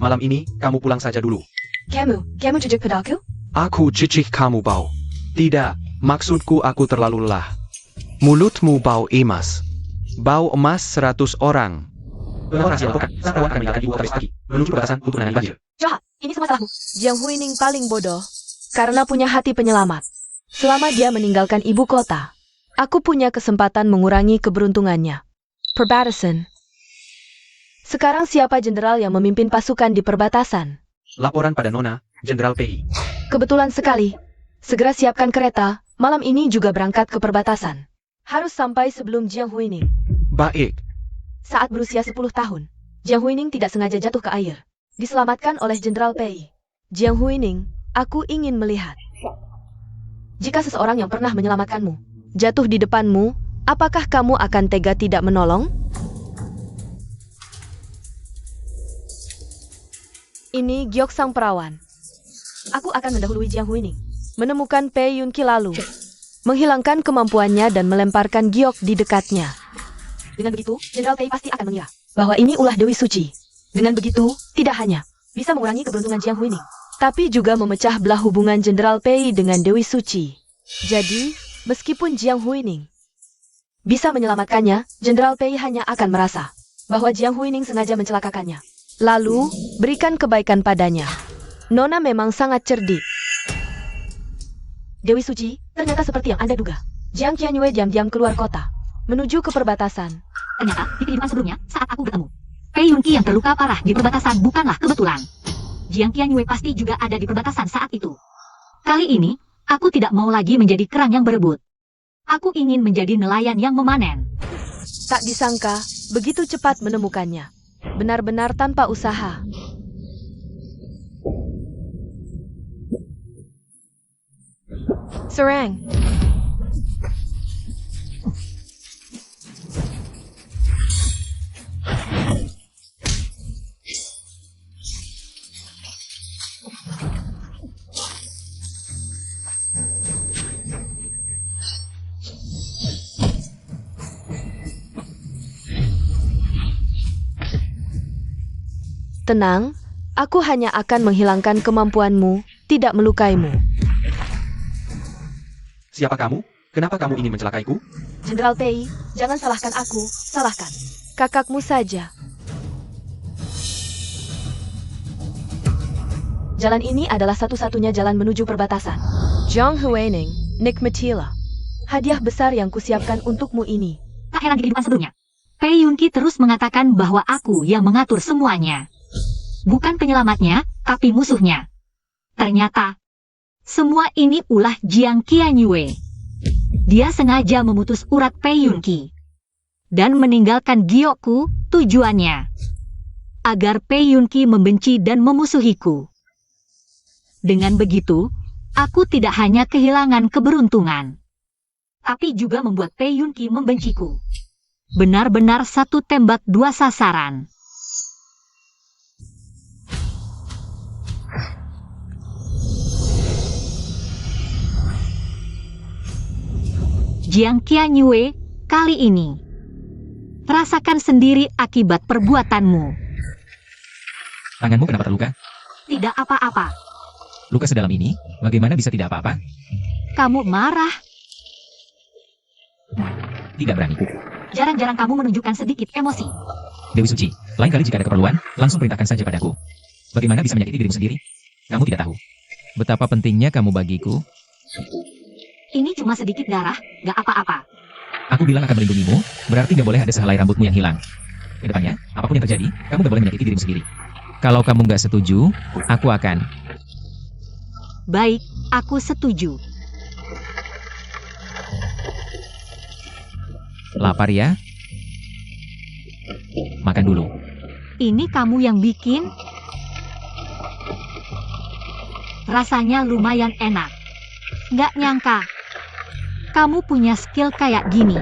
Malam ini, kamu pulang saja dulu. Kamu jujur padaku? Aku cicih kamu bau. Tidak, maksudku aku terlalu lelah. Mulutmu bau emas. Bau emas 100 orang. Menuju perbatasan untuk menangani banjir. Jahat, ini semua salahmu. Jiang Huining paling bodoh, karena punya hati penyelamat. Selama dia meninggalkan ibu kota, aku punya kesempatan mengurangi keberuntungannya. Perbatasan. Sekarang siapa jenderal yang memimpin pasukan di perbatasan? Laporan pada Nona, Jenderal PI. Kebetulan sekali. Segera siapkan kereta, malam ini juga berangkat ke perbatasan. Harus sampai sebelum Jiang Huining. Baik. Saat berusia 10 tahun, Jiang Huining tidak sengaja jatuh ke air. Diselamatkan oleh Jenderal PI. Jiang Huining, aku ingin melihat. Jika seseorang yang pernah menyelamatkanmu jatuh di depanmu, apakah kamu akan tega tidak menolong? Ini Giok sang perawan. Aku akan mendahului Jiang Huining, menemukan Pei Yunqi lalu, menghilangkan kemampuannya dan melemparkan Giok di dekatnya. Dengan begitu, Jenderal Pei pasti akan mengira bahwa ini ulah Dewi Suci. Dengan begitu, tidak hanya bisa mengurangi keberuntungan Jiang Huining, tapi juga memecah belah hubungan Jenderal Pei dengan Dewi Suci. Jadi, meskipun Jiang Huining bisa menyelamatkannya, Jenderal Pei hanya akan merasa bahwa Jiang Huining sengaja mencelakakannya. Lalu, berikan kebaikan padanya. Nona memang sangat cerdik. Dewi Suci, ternyata seperti yang Anda duga. Jiang Qianyue diam-diam keluar kota, menuju ke perbatasan. Ternyata, di kehidupan sebelumnya, saat aku bertemu Pei Yunqi yang terluka parah di perbatasan bukanlah kebetulan. Jiang Qianyue pasti juga ada di perbatasan saat itu. Kali ini, aku tidak mau lagi menjadi kerang yang berebut. Aku ingin menjadi nelayan yang memanen. Tak disangka, begitu cepat menemukannya. Benar-benar tanpa usaha. Serang. Tenang, aku hanya akan menghilangkan kemampuanmu, tidak melukaimu. Siapa kamu? Kenapa kamu ingin mencelakaiku? Jenderal Pei, jangan salahkan aku, salahkan kakakmu saja. Jalan ini adalah satu-satunya jalan menuju perbatasan. Zhang Huining, nikmatilah. Hadiah besar yang kusiapkan untukmu ini. Tak heran di kehidupan sebelumnya. Pei Yunqi terus mengatakan bahwa aku yang mengatur semuanya. Bukan penyelamatnya, tapi musuhnya. Ternyata, semua ini ulah Jiang Qianyue. Dia sengaja memutus urat Pei Yunqi dan meninggalkan Gyoku tujuannya agar Pei Yunqi membenci dan memusuhiku. Dengan begitu, aku tidak hanya kehilangan keberuntungan, tapi juga membuat Pei Yunqi membenciku. Benar-benar satu tembak dua sasaran. Jiang Qianyue, kali ini rasakan sendiri akibat perbuatanmu. Tanganmu kenapa terluka? Tidak apa-apa. Luka sedalam ini, bagaimana bisa tidak apa-apa? Kamu marah. Tidak berani. Jarang-jarang kamu menunjukkan sedikit emosi. Dewi Suci, lain kali jika ada keperluan, langsung perintahkan saja padaku. Bagaimana bisa menyakiti dirimu sendiri? Kamu tidak tahu betapa pentingnya kamu bagiku. Ini cuma sedikit darah, gak apa-apa. Aku bilang akan melindungimu, berarti gak boleh ada sehelai rambutmu yang hilang. Kedepannya, apapun yang terjadi, kamu gak boleh menyakiti dirimu sendiri. Kalau kamu gak setuju, aku akan. Baik, aku setuju. Lapar ya? Makan dulu. Ini kamu yang bikin? Rasanya lumayan enak. Gak nyangka kamu punya skill kayak gini.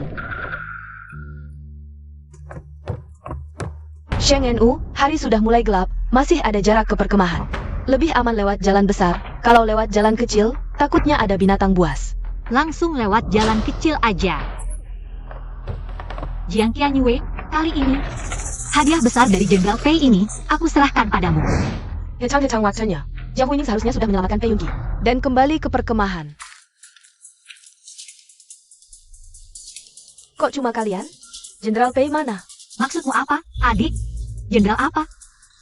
Sheng Nu, hari sudah mulai gelap, masih ada jarak ke perkemahan. Lebih aman lewat jalan besar, kalau lewat jalan kecil, takutnya ada binatang buas. Langsung lewat jalan kecil aja. Jiang Qianyue, kali ini, hadiah besar dari Jenderal Pei ini, aku serahkan padamu. Ngecang-ngecang waktunya. Jiang Huining seharusnya sudah menyelamatkan Pei Yunqi. Dan kembali ke perkemahan. Kok cuma kalian? Jenderal Pei mana? Maksudmu apa, adik? Jenderal apa?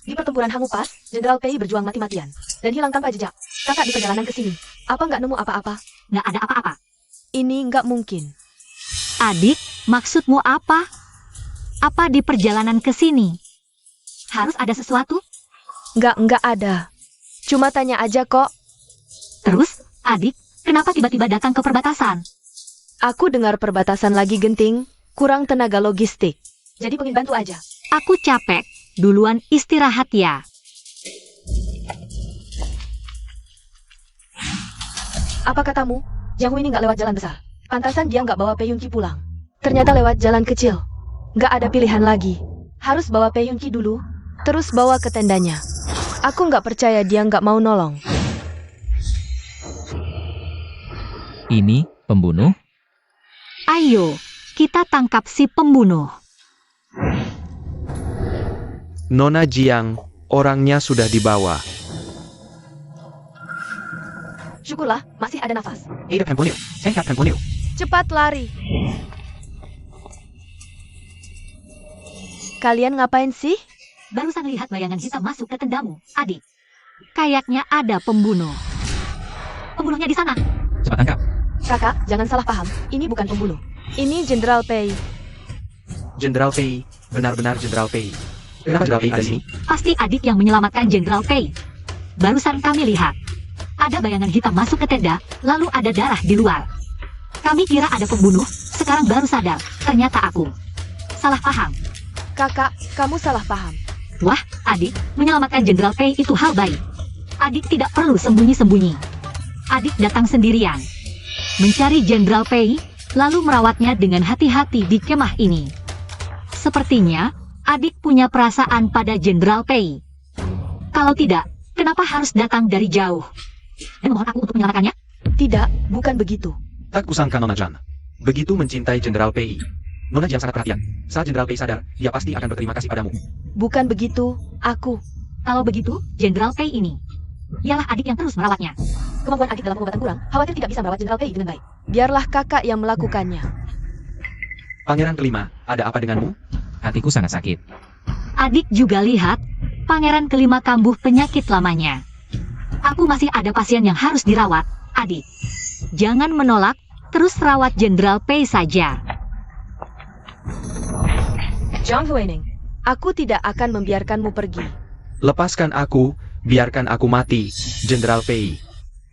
Di pertempuran Hangupas, Jenderal Pei berjuang mati-matian. Dan hilang tanpa jejak. Kakak di perjalanan ke sini. Apa nggak nemu apa-apa? Nggak ada apa-apa. Ini nggak mungkin. Adik, maksudmu apa? Apa di perjalanan ke sini? Harus ada sesuatu? Nggak ada. Cuma tanya aja kok. Terus, adik, kenapa tiba-tiba datang ke perbatasan? Aku dengar perbatasan lagi genting, kurang tenaga logistik. Jadi pengen bantu aja. Aku capek, duluan istirahat ya. Apa katamu? Jiang Huining nggak lewat jalan besar. Pantasan dia nggak bawa Pei Yunqi pulang. Ternyata lewat jalan kecil. Nggak ada pilihan lagi. Harus bawa Pei Yunqi dulu, terus bawa ke tendanya. Aku nggak percaya dia nggak mau nolong. Ini pembunuh. Ayo, kita tangkap si pembunuh. Nona Jiang, orangnya sudah dibawa. Syukurlah, masih ada nafas. Hidup Hemponiu, sehat Hemponiu. Cepat lari. Kalian ngapain sih? Barusan lihat bayangan hitam masuk ke tendamu, adik. Kayaknya ada pembunuh. Pembunuhnya di sana. Cepat tangkap. Kakak, jangan salah paham. Ini bukan pembunuh. Ini Jenderal Pei. Jenderal Pei, benar-benar Jenderal Pei. Kenapa Jenderal Pei ada di sini? Pasti adik yang menyelamatkan Jenderal Pei. Barusan kami lihat. Ada bayangan hitam masuk ke tenda, lalu ada darah di luar. Kami kira ada pembunuh, sekarang baru sadar. Ternyata aku. Salah paham. Kakak, kamu salah paham. Wah, adik, menyelamatkan Jenderal Pei itu hal baik. Adik tidak perlu sembunyi-sembunyi. Adik datang sendirian. Mencari Jenderal Pei, lalu merawatnya dengan hati-hati di kemah ini. Sepertinya, adik punya perasaan pada Jenderal Pei. Kalau tidak, kenapa harus datang dari jauh? Dan memohon aku untuk menyelamatkannya? Tidak, bukan begitu. Tak kusangka Nona Jan. Begitu mencintai Jenderal Pei. Nona Jiang sangat perhatian. Saat Jenderal Pei sadar, dia pasti akan berterima kasih padamu. Bukan begitu, aku. Kalau begitu, Jenderal Pei ini. Ialah adik yang terus merawatnya. Kemampuan adik dalam pengobatan kurang, khawatir tidak bisa merawat Jenderal Pei dengan baik. Biarlah kakak yang melakukannya. Pangeran kelima, ada apa denganmu? Hatiku sangat sakit. Adik juga lihat, pangeran kelima kambuh penyakit lamanya. Aku masih ada pasien yang harus dirawat, adik. Jangan menolak, terus rawat Jenderal Pei saja. Zhang Huining, aku tidak akan membiarkanmu pergi. Lepaskan aku, biarkan aku mati, Jenderal Pei.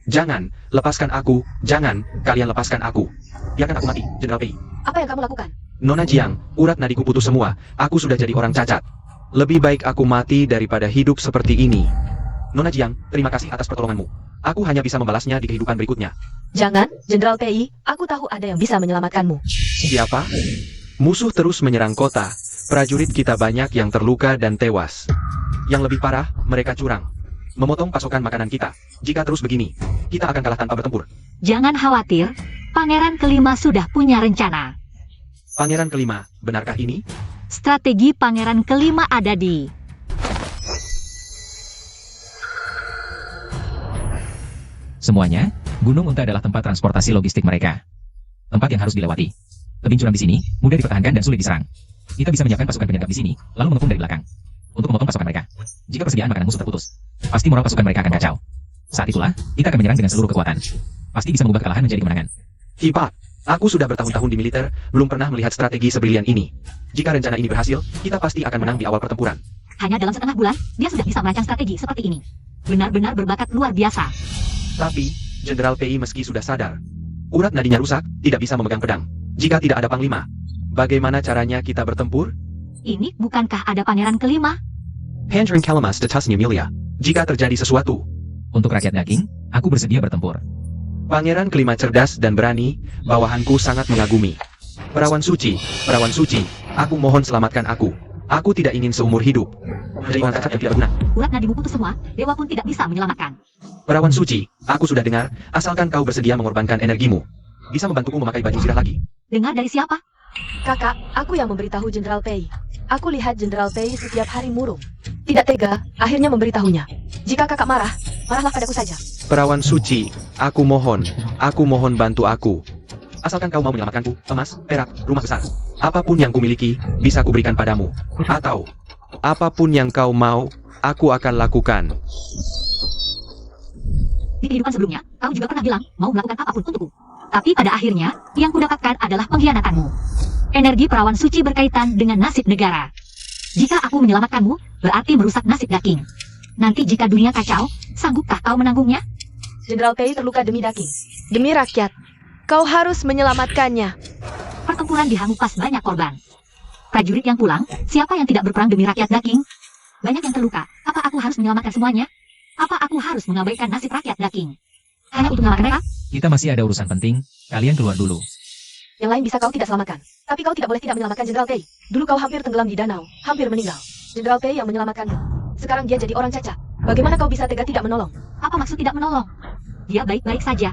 Jangan, lepaskan aku, jangan, kalian lepaskan aku. Biarkan aku mati, Jenderal Pei. Apa yang kamu lakukan? Nona Jiang, urat nadiku putus semua, aku sudah jadi orang cacat. Lebih baik aku mati daripada hidup seperti ini. Nona Jiang, terima kasih atas pertolonganmu. Aku hanya bisa membalasnya di kehidupan berikutnya. Jangan, Jenderal Pei, aku tahu ada yang bisa menyelamatkanmu. Siapa? Musuh terus menyerang kota. Prajurit kita banyak yang terluka dan tewas. Yang lebih parah, mereka curang. Memotong pasokan makanan kita. Jika terus begini, kita akan kalah tanpa bertempur. Jangan khawatir, pangeran kelima sudah punya rencana. Pangeran kelima, benarkah ini? Strategi pangeran kelima ada di... Semuanya, Gunung Unta adalah tempat transportasi logistik mereka. Tempat yang harus dilewati. Tebing curam di sini, mudah dipertahankan dan sulit diserang. Kita bisa menyiapkan pasukan penyergap di sini, lalu mengepung dari belakang. Untuk memotong pasukan mereka. Jika persediaan makanan musuh terputus, pasti moral pasukan mereka akan kacau. Saat itulah, kita akan menyerang dengan seluruh kekuatan. Pasti bisa mengubah kekalahan menjadi kemenangan. Hebat! Aku sudah bertahun-tahun di militer, belum pernah melihat strategi sebrilian ini. Jika rencana ini berhasil, kita pasti akan menang di awal pertempuran. Hanya dalam setengah bulan, dia sudah bisa merancang strategi seperti ini. Benar-benar berbakat luar biasa. Tapi, Jenderal Pei meski sudah sadar, urat nadinya rusak, tidak bisa memegang pedang. Jika tidak ada panglima, bagaimana caranya kita bertempur? Ini bukankah ada pangeran kelima? Handring Kalamas detasnya Milia. Jika terjadi sesuatu, Untuk rakyat daging, aku bersedia bertempur. Pangeran kelima cerdas dan berani, bawahanku sangat mengagumi. Perawan suci, aku mohon selamatkan aku. Aku tidak ingin seumur hidup menjadi orang cacat yang tidak berguna. Urat nadimu putus semua, dewa pun tidak bisa menyelamatkan. Perawan suci, aku sudah dengar, asalkan kau bersedia mengorbankan energimu, bisa membantuku memakai baju zirah lagi. Dengar dari siapa? Kakak, aku yang memberitahu Jenderal Pei. Aku lihat Jenderal Pei setiap hari murung. Tidak tega, akhirnya memberitahunya. Jika kakak marah, marahlah padaku saja. Perawan suci, aku mohon bantu aku. Asalkan kau mau menyelamatkanku, emas, perak, rumah besar. Apapun yang kumiliki, bisa kuberikan padamu. Atau, apapun yang kau mau, aku akan lakukan. Di kehidupan sebelumnya, kau juga pernah bilang mau melakukan apapun untukku. Tapi pada akhirnya, yang kudapatkan adalah pengkhianatanmu. Energi perawan suci berkaitan dengan nasib negara. Jika aku menyelamatkanmu, berarti merusak nasib Daking. Nanti jika dunia kacau, sanggupkah kau menanggungnya? Jenderal Pei terluka demi Daking. Demi rakyat. Kau harus menyelamatkannya. Pertempuran dihangpas banyak korban. Prajurit yang pulang, siapa yang tidak berperang demi rakyat Daking? Banyak yang terluka, apa aku harus menyelamatkan semuanya? Apa aku harus mengabaikan nasib rakyat Daking? Hanya untuk menyelamatkan mereka? Kita masih ada urusan penting, kalian keluar dulu. Yang lain bisa kau tidak selamatkan. Tapi kau tidak boleh tidak menyelamatkan Jenderal Pei. Dulu kau hampir tenggelam di danau, hampir meninggal. Jenderal Pei yang menyelamatkanmu. Sekarang dia jadi orang cacat. Bagaimana kau bisa tega tidak menolong? Apa maksud tidak menolong? Dia baik-baik saja.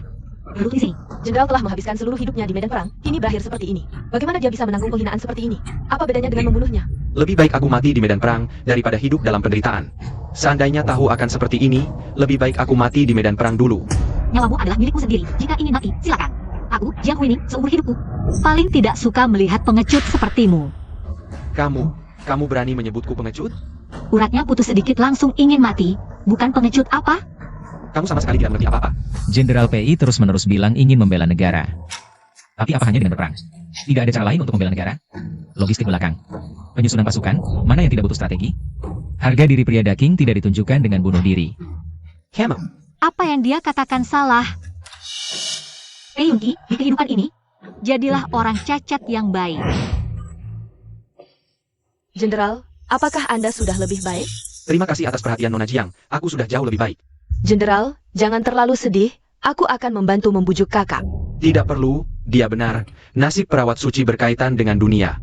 Duduk di sini. Jenderal telah menghabiskan seluruh hidupnya di medan perang, kini berakhir seperti ini. Bagaimana dia bisa menanggung penghinaan seperti ini? Apa bedanya dengan membunuhnya? Lebih baik aku mati di medan perang, daripada hidup dalam penderitaan. Seandainya tahu akan seperti ini, lebih baik aku mati di medan perang dulu. Nyawamu adalah milikmu sendiri. Jika ingin mati, silakan. Aku, Jiang Huining, seumur hidupku, paling tidak suka melihat pengecut sepertimu. Kamu berani menyebutku pengecut? Uratnya putus sedikit langsung ingin mati. Bukan pengecut apa? Kamu sama sekali tidak mengerti apa-apa. Jenderal PI terus-menerus bilang ingin membela negara. Tapi apa hanya dengan berperang? Tidak ada cara lain untuk membela negara? Logistik belakang. Penyusunan pasukan, mana yang tidak butuh strategi? Harga diri pria Daking tidak ditunjukkan dengan bunuh diri. Kamu, Apa yang dia katakan salah? Yunki, di kehidupan ini, jadilah orang cacat yang baik. Jenderal, apakah Anda sudah lebih baik? terima kasih atas perhatian Nona Jiang, aku sudah jauh lebih baik. Jenderal, jangan terlalu sedih. Aku akan membantu membujuk kakak. Tidak perlu, dia benar. Nasib perawat suci berkaitan dengan dunia.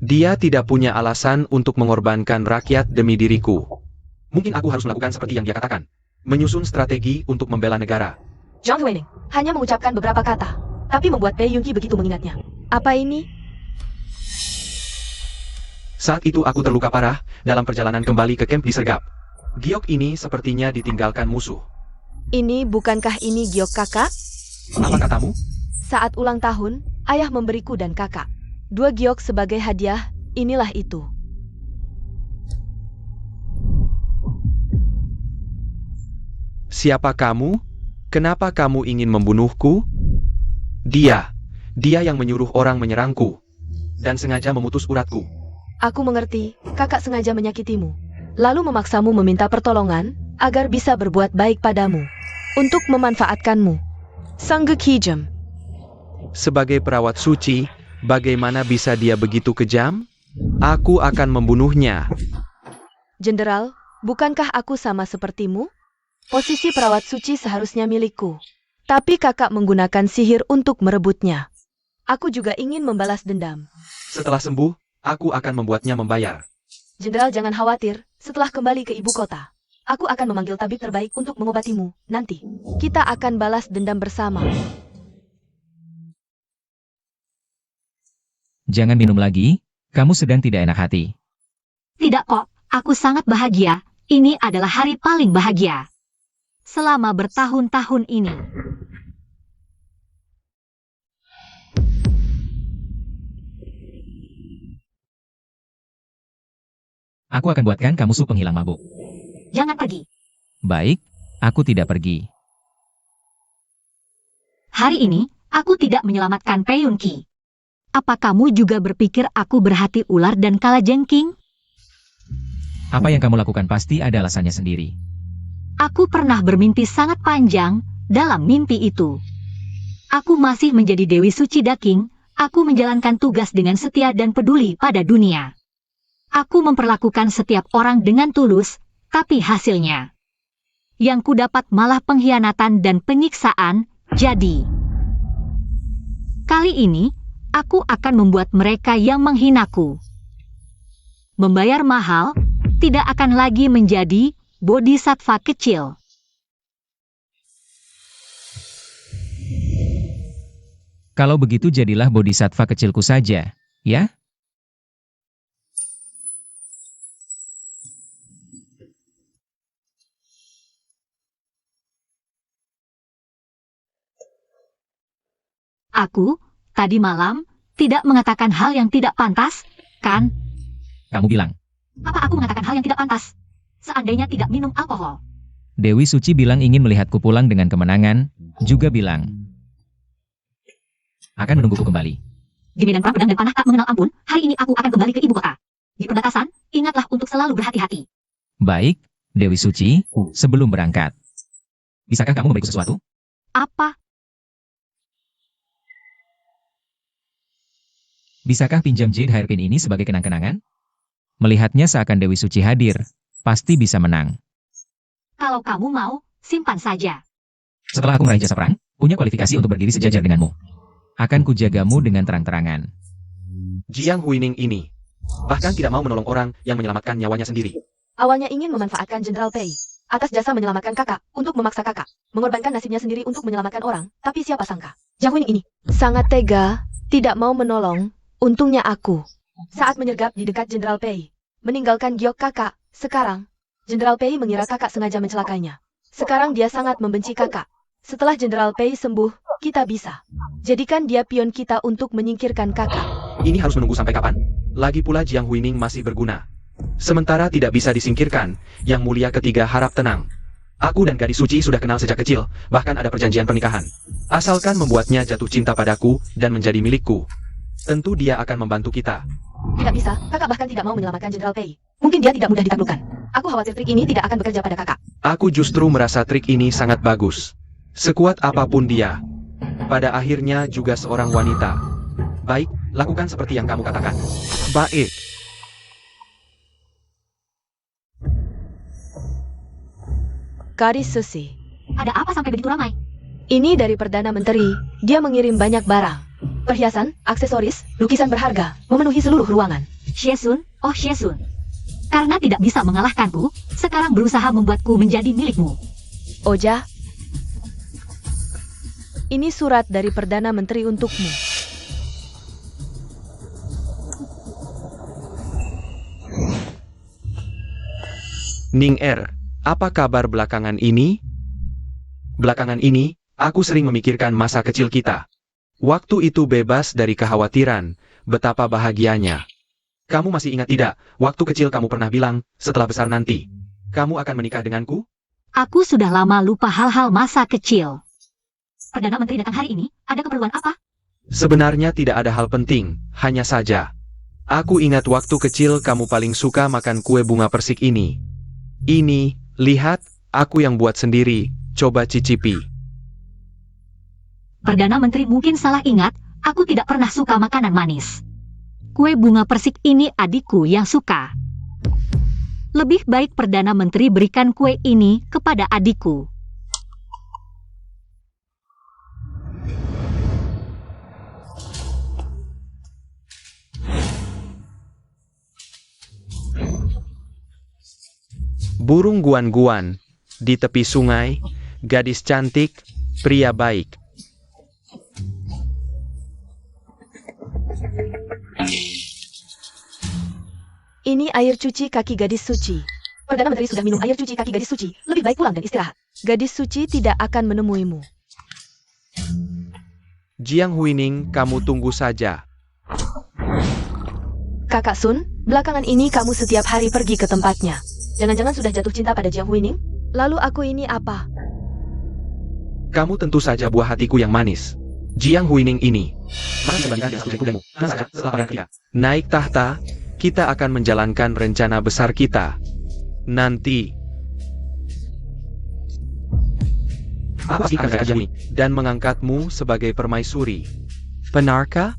Dia tidak punya alasan untuk mengorbankan rakyat demi diriku. Mungkin aku harus melakukan seperti yang dia katakan. Menyusun strategi untuk membela negara. Zhang Huining hanya mengucapkan beberapa kata, tapi membuat Pei Yunqi begitu mengingatnya. Apa ini? Saat itu aku terluka parah dalam perjalanan kembali ke kamp disergap. Giok ini sepertinya ditinggalkan musuh. Ini bukankah ini giok kakak? Apa katamu? Saat ulang tahun, ayah memberiku dan kakak 2 giok sebagai hadiah, inilah itu. Siapa kamu? Kenapa kamu ingin membunuhku? Dia yang menyuruh orang menyerangku dan sengaja memutus uratku. Aku mengerti, kakak sengaja menyakitimu, lalu memaksamu meminta pertolongan agar bisa berbuat baik padamu, untuk memanfaatkanmu. Sangge Kijam. Sebagai perawat suci, bagaimana bisa dia begitu kejam? Aku akan membunuhnya. Jenderal, bukankah aku sama sepertimu? Posisi perawat suci seharusnya milikku. Tapi kakak menggunakan sihir untuk merebutnya. Aku juga ingin membalas dendam. Setelah sembuh, aku akan membuatnya membayar. Jenderal, jangan khawatir, setelah kembali ke ibu kota, aku akan memanggil tabib terbaik untuk mengobatimu. Nanti, kita akan balas dendam bersama. Jangan minum lagi, kamu sedang tidak enak hati. Tidak kok, aku sangat bahagia. Ini adalah hari paling bahagia selama bertahun-tahun ini. Aku akan buatkan kamu sup penghilang mabuk. Jangan pergi. Baik, aku tidak pergi. Hari ini, aku tidak menyelamatkan Peyunki. Apa kamu juga berpikir aku berhati ular dan kalajengking? Apa yang kamu lakukan pasti ada alasannya sendiri. Aku pernah bermimpi sangat panjang dalam mimpi itu. Aku masih menjadi Dewi Suci Daking, aku menjalankan tugas dengan setia dan peduli pada dunia. Aku memperlakukan setiap orang dengan tulus, tapi hasilnya yang kudapat malah pengkhianatan dan penyiksaan. Jadi, kali ini, aku akan membuat mereka yang menghinaku membayar mahal, tidak akan lagi menjadi bodhisattva kecil. Kalau begitu jadilah bodhisattva kecilku saja, ya? Aku, tadi malam, tidak mengatakan hal yang tidak pantas, kan? Kamu bilang. Apa aku mengatakan hal yang tidak pantas? Seandainya tidak minum alkohol. Dewi Suci bilang ingin melihatku pulang dengan kemenangan, juga bilang akan menungguku kembali. Di medan perang pedang dan panah tak mengenal ampun, hari ini aku akan kembali ke ibu kota. Di perbatasan, ingatlah untuk selalu berhati-hati. Baik, Dewi Suci, sebelum berangkat. Bisakah kamu memberiku sesuatu? Apa? Bisakah pinjam jade hairpin ini sebagai kenang-kenangan? Melihatnya seakan Dewi Suci hadir, pasti bisa menang. Kalau kamu mau, simpan saja. Setelah aku meraih jasa perang, punya kualifikasi untuk berdiri sejajar denganmu. Akan kujagamu dengan terang-terangan. Jiang Huining ini bahkan tidak mau menolong orang yang menyelamatkan nyawanya sendiri. Awalnya ingin memanfaatkan Jenderal Pei atas jasa menyelamatkan kakak, untuk memaksa kakak mengorbankan nasibnya sendiri untuk menyelamatkan orang, tapi siapa sangka Jiang Huining ini sangat tega, tidak mau menolong. Untungnya aku saat menyergap di dekat Jenderal Pei, meninggalkan giok kakak. Sekarang, Jenderal Pei mengira kakak sengaja mencelakainya. Sekarang dia sangat membenci kakak. Setelah Jenderal Pei sembuh, kita bisa jadikan dia pion kita untuk menyingkirkan kakak. Ini harus menunggu sampai kapan? Lagi pula Jiang Huining masih berguna. Sementara tidak bisa disingkirkan, Yang Mulia Ketiga harap tenang. Aku dan gadis suci sudah kenal sejak kecil, bahkan ada perjanjian pernikahan. Asalkan membuatnya jatuh cinta padaku dan menjadi milikku, tentu dia akan membantu kita. Tidak bisa, kakak bahkan tidak mau menyelamatkan Jenderal Pei. Mungkin dia tidak mudah ditaklukkan. Aku khawatir trik ini tidak akan bekerja pada kakak. Aku justru merasa trik ini sangat bagus. Sekuat apapun dia, pada akhirnya juga seorang wanita. Baik, lakukan seperti yang kamu katakan. Baik. Gadis Suci, Ada apa sampai begitu ramai? ini dari Perdana Menteri. Dia mengirim banyak barang. Perhiasan, aksesoris, lukisan berharga, memenuhi seluruh ruangan. Xiesun, oh Xiesun. Karena tidak bisa mengalahkanku, sekarang berusaha membuatku menjadi milikmu. Oja, ini surat dari Perdana Menteri untukmu. Ning Er, Apa kabar belakangan ini? Belakangan ini, aku sering memikirkan masa kecil kita. Waktu itu bebas dari kekhawatiran, betapa bahagianya. Kamu masih ingat tidak, waktu kecil kamu pernah bilang, setelah besar nanti, kamu akan menikah denganku? Aku sudah lama lupa hal-hal masa kecil. Perdana Menteri datang hari ini, ada keperluan apa? Sebenarnya tidak ada hal penting, hanya saja. Aku ingat waktu kecil kamu paling suka makan kue bunga persik ini. Ini, lihat, aku yang buat sendiri, coba cicipi. Perdana Menteri mungkin salah ingat, aku tidak pernah suka makanan manis. Kue bunga persik ini adikku yang suka. Lebih baik Perdana Menteri berikan kue ini kepada adikku. Burung guan-guan, di tepi sungai, gadis cantik, pria baik. Ini air cuci kaki gadis suci. Perdana Menteri sudah minum air cuci kaki gadis suci. Lebih baik pulang dan istirahat. Gadis suci tidak akan menemuimu. Jiang Huining, kamu tunggu saja. Kakak Sun, belakangan ini kamu setiap hari pergi ke tempatnya. Jangan-jangan sudah jatuh cinta pada Jiang Huining? Lalu aku ini apa? Kamu tentu saja buah hatiku yang manis. Jiang Huining ini. Naik tahta, kita akan menjalankan rencana besar kita. Nanti. Apa sih kerjaan ini? Dan mengangkatmu sebagai permaisuri. Benarkah?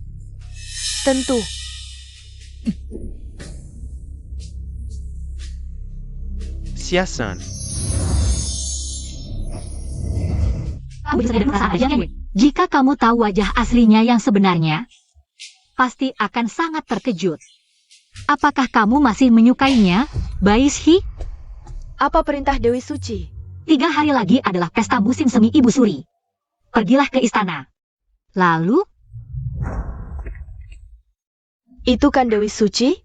Tentu. Siasan. Kamu bisa jadi perusahaan aja, Wen. Jika kamu tahu wajah aslinya yang sebenarnya, pasti akan sangat terkejut. Apakah kamu masih menyukainya, Baishhi? Apa perintah Dewi Suci? 3 hari lagi adalah pesta musim semi Ibu Suri. Pergilah ke istana. Lalu, Itu kan Dewi Suci?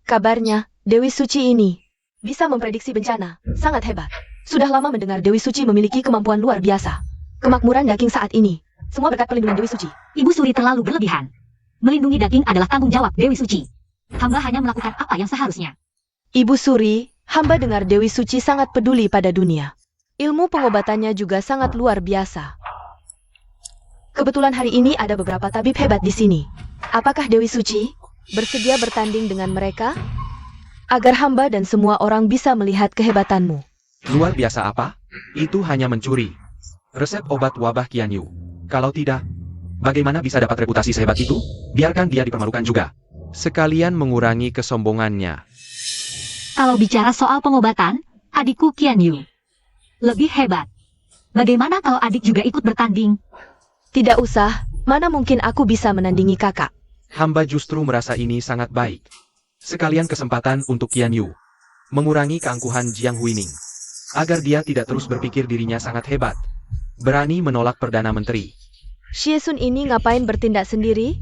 Kabarnya, Dewi Suci ini bisa memprediksi bencana. Sangat hebat. Sudah lama mendengar Dewi Suci memiliki kemampuan luar biasa. Kemakmuran daging saat ini, semua berkat perlindungan Dewi Suci. Ibu Suri terlalu berlebihan. Melindungi daging adalah tanggung jawab Dewi Suci. Hamba hanya melakukan apa yang seharusnya. Ibu Suri, hamba dengar Dewi Suci sangat peduli pada dunia. Ilmu pengobatannya juga sangat luar biasa. Kebetulan hari ini ada beberapa tabib hebat di sini. Apakah Dewi Suci bersedia bertanding dengan mereka? Agar hamba dan semua orang bisa melihat kehebatanmu. Luar biasa apa? Itu hanya mencuri. Resep obat wabah Qian Yu. Kalau tidak, bagaimana bisa dapat reputasi sehebat itu? Biarkan dia dipermalukan juga. Sekalian mengurangi kesombongannya. Kalau bicara soal pengobatan, adikku Qian Yu lebih hebat. Bagaimana kalau adik juga ikut bertanding? Tidak usah, mana mungkin aku bisa menandingi kakak. Hamba justru merasa ini sangat baik. Sekalian kesempatan untuk Qian Yu mengurangi keangkuhan Jiang Huining, agar dia tidak terus berpikir dirinya sangat hebat, berani menolak Perdana Menteri. Xie Sun ini ngapain bertindak sendiri?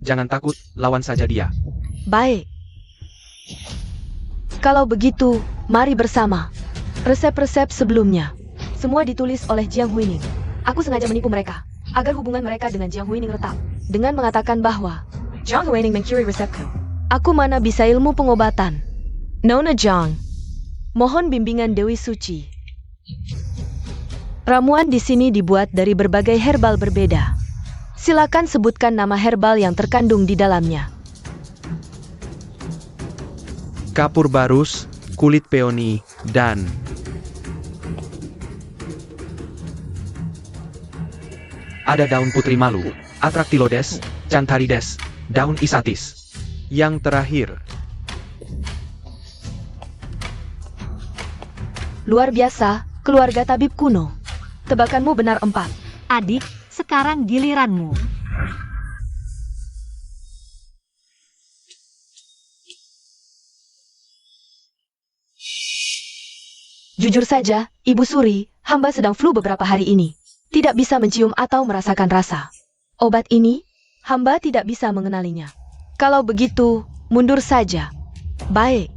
Jangan takut, lawan saja dia. Baik. Kalau begitu, mari bersama. Resep-resep sebelumnya, semua ditulis oleh Jiang Huining. Aku sengaja menipu mereka, agar hubungan mereka dengan Jiang Huining retak, dengan mengatakan bahwa Jiang Huining mencuri resepku. Aku mana bisa ilmu pengobatan. Nona Jiang, mohon bimbingan Dewi Suci. Ramuan di sini dibuat dari berbagai herbal berbeda. Silakan sebutkan nama herbal yang terkandung di dalamnya. Kapur barus, kulit peoni, dan ada daun putri malu, Atractylodes, Cantharides, daun isatis. Yang terakhir, Luar biasa, keluarga tabib kuno. Tebakanmu benar 4. Adik, sekarang giliranmu. Jujur saja, Ibu Suri, hamba sedang flu beberapa hari ini. Tidak bisa mencium atau merasakan rasa. Obat ini, hamba tidak bisa mengenalinya. Kalau begitu, mundur saja. Baik.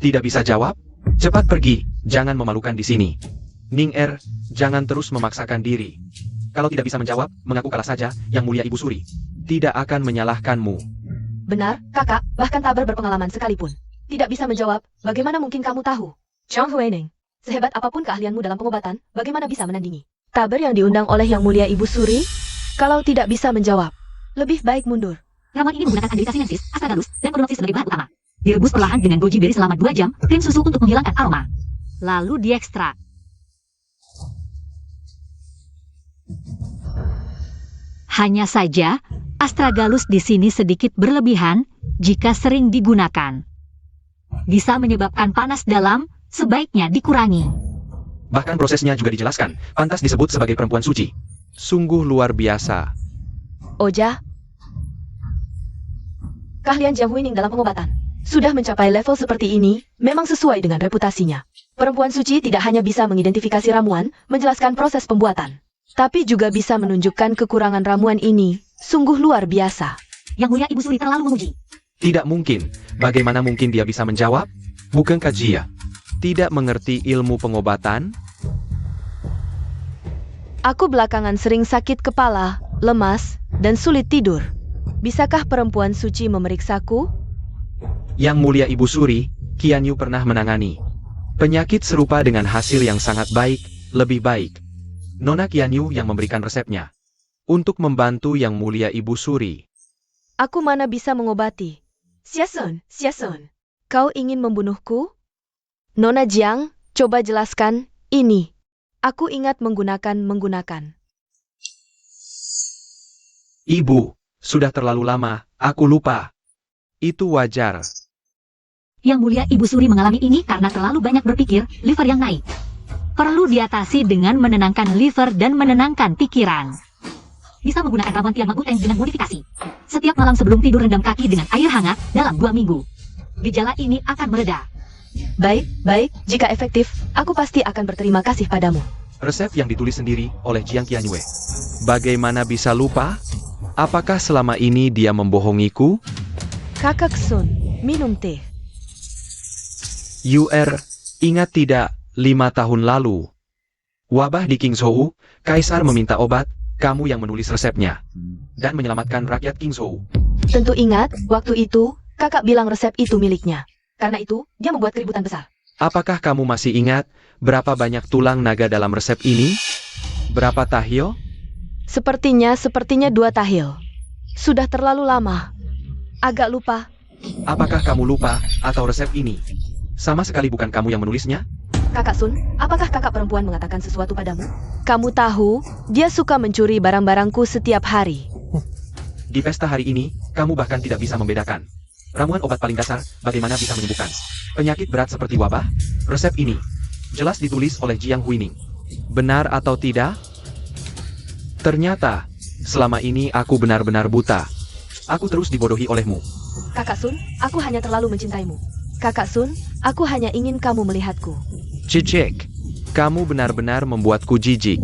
Tidak bisa jawab? Cepat pergi, jangan memalukan di sini. Ning Er, jangan terus memaksakan diri. Kalau tidak bisa menjawab, mengaku kalah saja, Yang Mulia Ibu Suri. Tidak akan menyalahkanmu. Benar, kakak, bahkan Taber berpengalaman sekalipun. Tidak bisa menjawab, bagaimana mungkin kamu tahu? Chong Hueneng, sehebat apapun keahlianmu dalam pengobatan, bagaimana bisa menandingi? Taber yang diundang oleh Yang Mulia Ibu Suri? Kalau tidak bisa menjawab, lebih baik mundur. Ramuan ini menggunakan Andelika sinensis, astragalus, dan Chronoxys sebagai bahan utama. Direbus perlahan dengan goji berry selama 2 jam, krim susu untuk menghilangkan aroma. Lalu diekstrak. Hanya saja, astragalus di sini sedikit berlebihan jika sering digunakan. Bisa menyebabkan panas dalam, sebaiknya dikurangi. Bahkan prosesnya juga dijelaskan, pantas disebut sebagai perempuan suci. Sungguh luar biasa. Oja, keahlian Jiang Huining dalam pengobatan sudah mencapai level seperti ini, memang sesuai dengan reputasinya. Perempuan suci tidak hanya bisa mengidentifikasi ramuan, menjelaskan proses pembuatan, tapi juga bisa menunjukkan kekurangan ramuan ini. Sungguh luar biasa. Yang Mulia Ibu Suri terlalu memuji. Tidak mungkin. Bagaimana mungkin dia bisa menjawab? Bukankah dia tidak mengerti ilmu pengobatan? Aku belakangan sering sakit kepala, lemas, dan sulit tidur. Bisakah perempuan suci memeriksaku? Yang Mulia Ibu Suri, Qian Yu pernah menangani penyakit serupa dengan hasil yang sangat baik, lebih baik. Nona Qian Yu yang memberikan resepnya untuk membantu Yang Mulia Ibu Suri. Aku mana bisa mengobati? Xiasun, kau ingin membunuhku? Nona Jiang, coba jelaskan, ini. Aku ingat menggunakan. Ibu, sudah terlalu lama, aku lupa. Itu wajar. Yang Mulia Ibu Suri mengalami ini karena terlalu banyak berpikir, liver yang naik. Perlu diatasi dengan menenangkan liver dan menenangkan pikiran. Bisa menggunakan ramuan Tian Maguteng dengan modifikasi. Setiap malam sebelum tidur rendam kaki dengan air hangat dalam 2 minggu. Gejala ini akan mereda. Baik, jika efektif, aku pasti akan berterima kasih padamu. Resep yang ditulis sendiri oleh Jiang Qianyue. Bagaimana bisa lupa? Apakah selama ini dia membohongiku? Kakak Sun, minum teh. Ingat tidak, 5 tahun lalu. Wabah di Qingzhou, Kaisar meminta obat, kamu yang menulis resepnya. Dan menyelamatkan rakyat Qingzhou. Tentu ingat, waktu itu, kakak bilang resep itu miliknya. Karena itu, dia membuat keributan besar. Apakah kamu masih ingat berapa banyak tulang naga dalam resep ini? Berapa tahil? Sepertinya 2 tahil. Sudah terlalu lama. Agak lupa. Apakah kamu lupa atau resep ini sama sekali bukan kamu yang menulisnya? Kakak Sun, apakah kakak perempuan mengatakan sesuatu padamu? Kamu tahu, dia suka mencuri barang-barangku setiap hari. Di pesta hari ini, kamu bahkan tidak bisa membedakan ramuan obat paling dasar, bagaimana bisa menyembuhkan penyakit berat seperti wabah? Resep ini jelas ditulis oleh Jiang Huining. Benar atau tidak? Ternyata, selama ini aku benar-benar buta. Aku terus dibodohi olehmu. Kakak Sun, aku hanya terlalu mencintaimu. Kakak Sun, aku hanya ingin kamu melihatku. Cicek, kamu benar-benar membuatku jijik.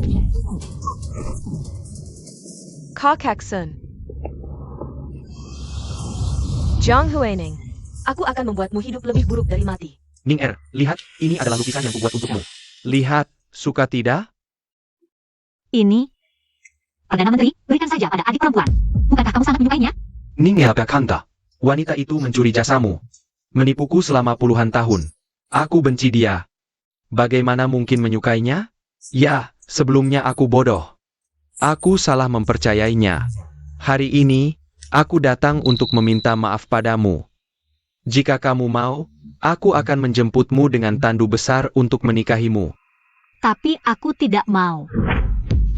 Kakak Sun. Jiang Huining, aku akan membuatmu hidup lebih buruk dari mati. Ning Er, lihat, ini adalah lukisan yang kubuat untukmu. Lihat, suka tidak? Ini, Perdana Menteri, berikan saja pada adik perempuan. Bukankah kamu sangat menyukainya? Ning Er Kakanda, wanita itu mencuri jasamu. Menipuku selama puluhan tahun. Aku benci dia. Bagaimana mungkin menyukainya? Ya, sebelumnya aku bodoh. Aku salah mempercayainya. Hari ini, aku datang untuk meminta maaf padamu. Jika kamu mau, aku akan menjemputmu dengan tandu besar untuk menikahimu. Tapi aku tidak mau.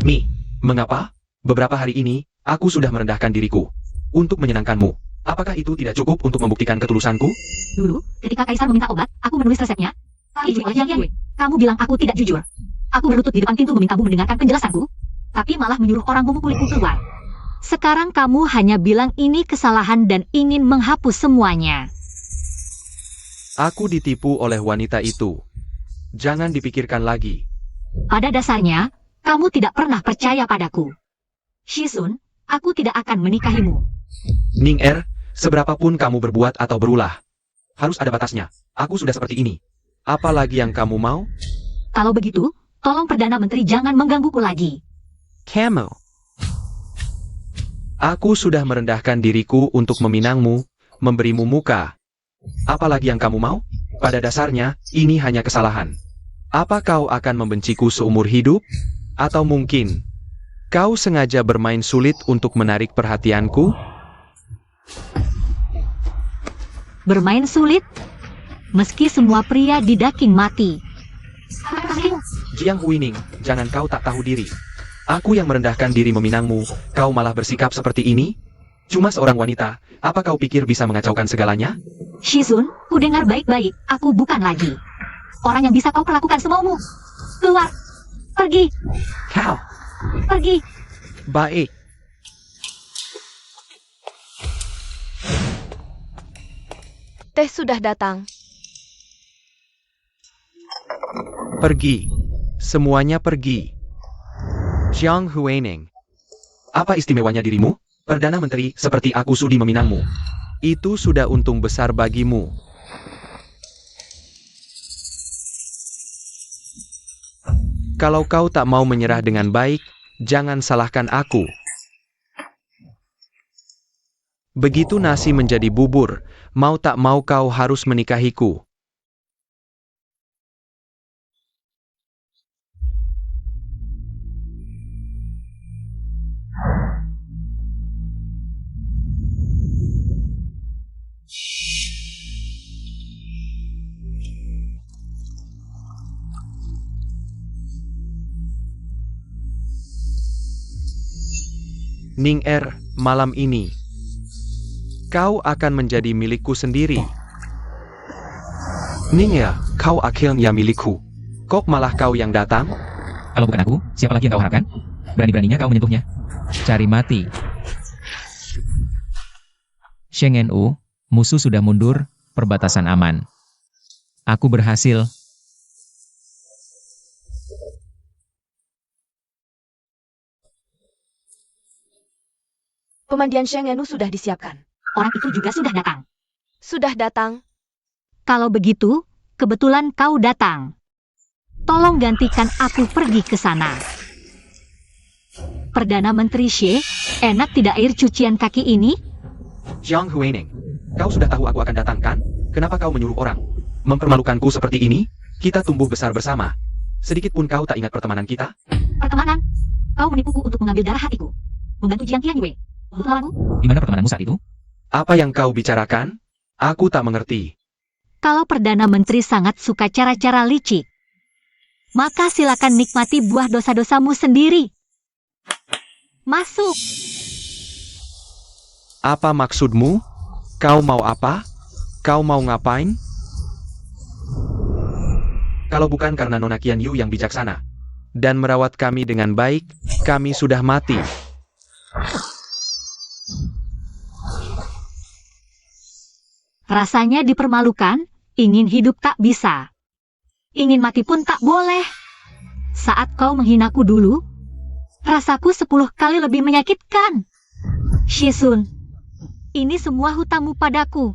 Mi, mengapa? Beberapa hari ini, aku sudah merendahkan diriku untuk menyenangkanmu. Apakah itu tidak cukup untuk membuktikan ketulusanku? Dulu, ketika Kaisar meminta obat, aku menulis resepnya. Diculik oleh Yang Qianyue. Kamu bilang aku tidak jujur. Aku berlutut di depan pintu memintamu mendengarkan penjelasanku, tapi malah menyuruh orang memukuliku keluar. Sekarang kamu hanya bilang ini kesalahan dan ingin menghapus semuanya. Aku ditipu oleh wanita itu. Jangan dipikirkan lagi. Pada dasarnya, kamu tidak pernah percaya padaku. Shisun, aku tidak akan menikahimu. Ning Er, seberapapun kamu berbuat atau berulah, Harus ada batasnya. Aku sudah seperti ini. Apa lagi yang kamu mau? Kalau begitu, tolong Perdana Menteri jangan menggangguku lagi. Kamu. Aku sudah merendahkan diriku untuk meminangmu, memberimu muka. Apa lagi yang kamu mau? Pada dasarnya, ini hanya kesalahan. Apa kau akan membenciku seumur hidup? Atau mungkin, kau sengaja bermain sulit untuk menarik perhatianku? Bermain sulit? Meski semua pria didaking mati. Jiang Huining, jangan kau tak tahu diri. Aku yang merendahkan diri meminangmu, kau malah bersikap seperti ini? Cuma seorang wanita, apa kau pikir bisa mengacaukan segalanya? Shizun, ku dengar baik-baik, aku bukan lagi orang yang bisa kau perlakukan semaumu. Keluar. Pergi. Kau. Pergi. Baik. Teh sudah datang. Pergi. Semuanya pergi. Jiang Huining. Apa istimewanya dirimu? Perdana Menteri seperti aku sudi meminangmu. Itu sudah untung besar bagimu. Kalau kau tak mau menyerah dengan baik, jangan salahkan aku. Begitu nasi menjadi bubur, mau tak mau kau harus menikahiku. Ning Er, malam ini, kau akan menjadi milikku sendiri. Ning Er, kau akhirnya milikku. Kok malah kau yang datang? Kalau bukan aku, siapa lagi yang kau harapkan? Berani-beraninya kau menyentuhnya. Cari mati. Sheng Nu, musuh sudah mundur, perbatasan aman. Aku berhasil. Pemandian Sheng Nu sudah disiapkan. Orang itu juga sudah datang. Sudah datang. Kalau begitu, kebetulan kau datang. Tolong gantikan aku pergi ke sana. Perdana Menteri Xie, enak tidak air cucian kaki ini? Jiang Huining, kau sudah tahu aku akan datang kan? Kenapa kau menyuruh orang mempermalukanku seperti ini? Kita tumbuh besar bersama. Sedikit pun kau tak ingat pertemanan kita? Pertemanan? Kau menipuku untuk mengambil darah hatiku. Membantu Jiang Qianyue. Untuk lawanmu? Di mana pertemananmu saat itu? Apa yang kau bicarakan? Aku tak mengerti. Kalau Perdana Menteri sangat suka cara-cara licik, maka silakan nikmati buah dosa-dosamu sendiri. Masuk. Apa maksudmu? Kau mau apa? Kau mau ngapain? Kalau bukan karena Nona Qian Yu yang bijaksana dan merawat kami dengan baik, kami sudah mati. Rasanya dipermalukan, ingin hidup tak bisa. Ingin mati pun tak boleh. Saat kau menghinaku dulu, rasaku 10 kali lebih menyakitkan. Shizun, ini semua hutangmu padaku.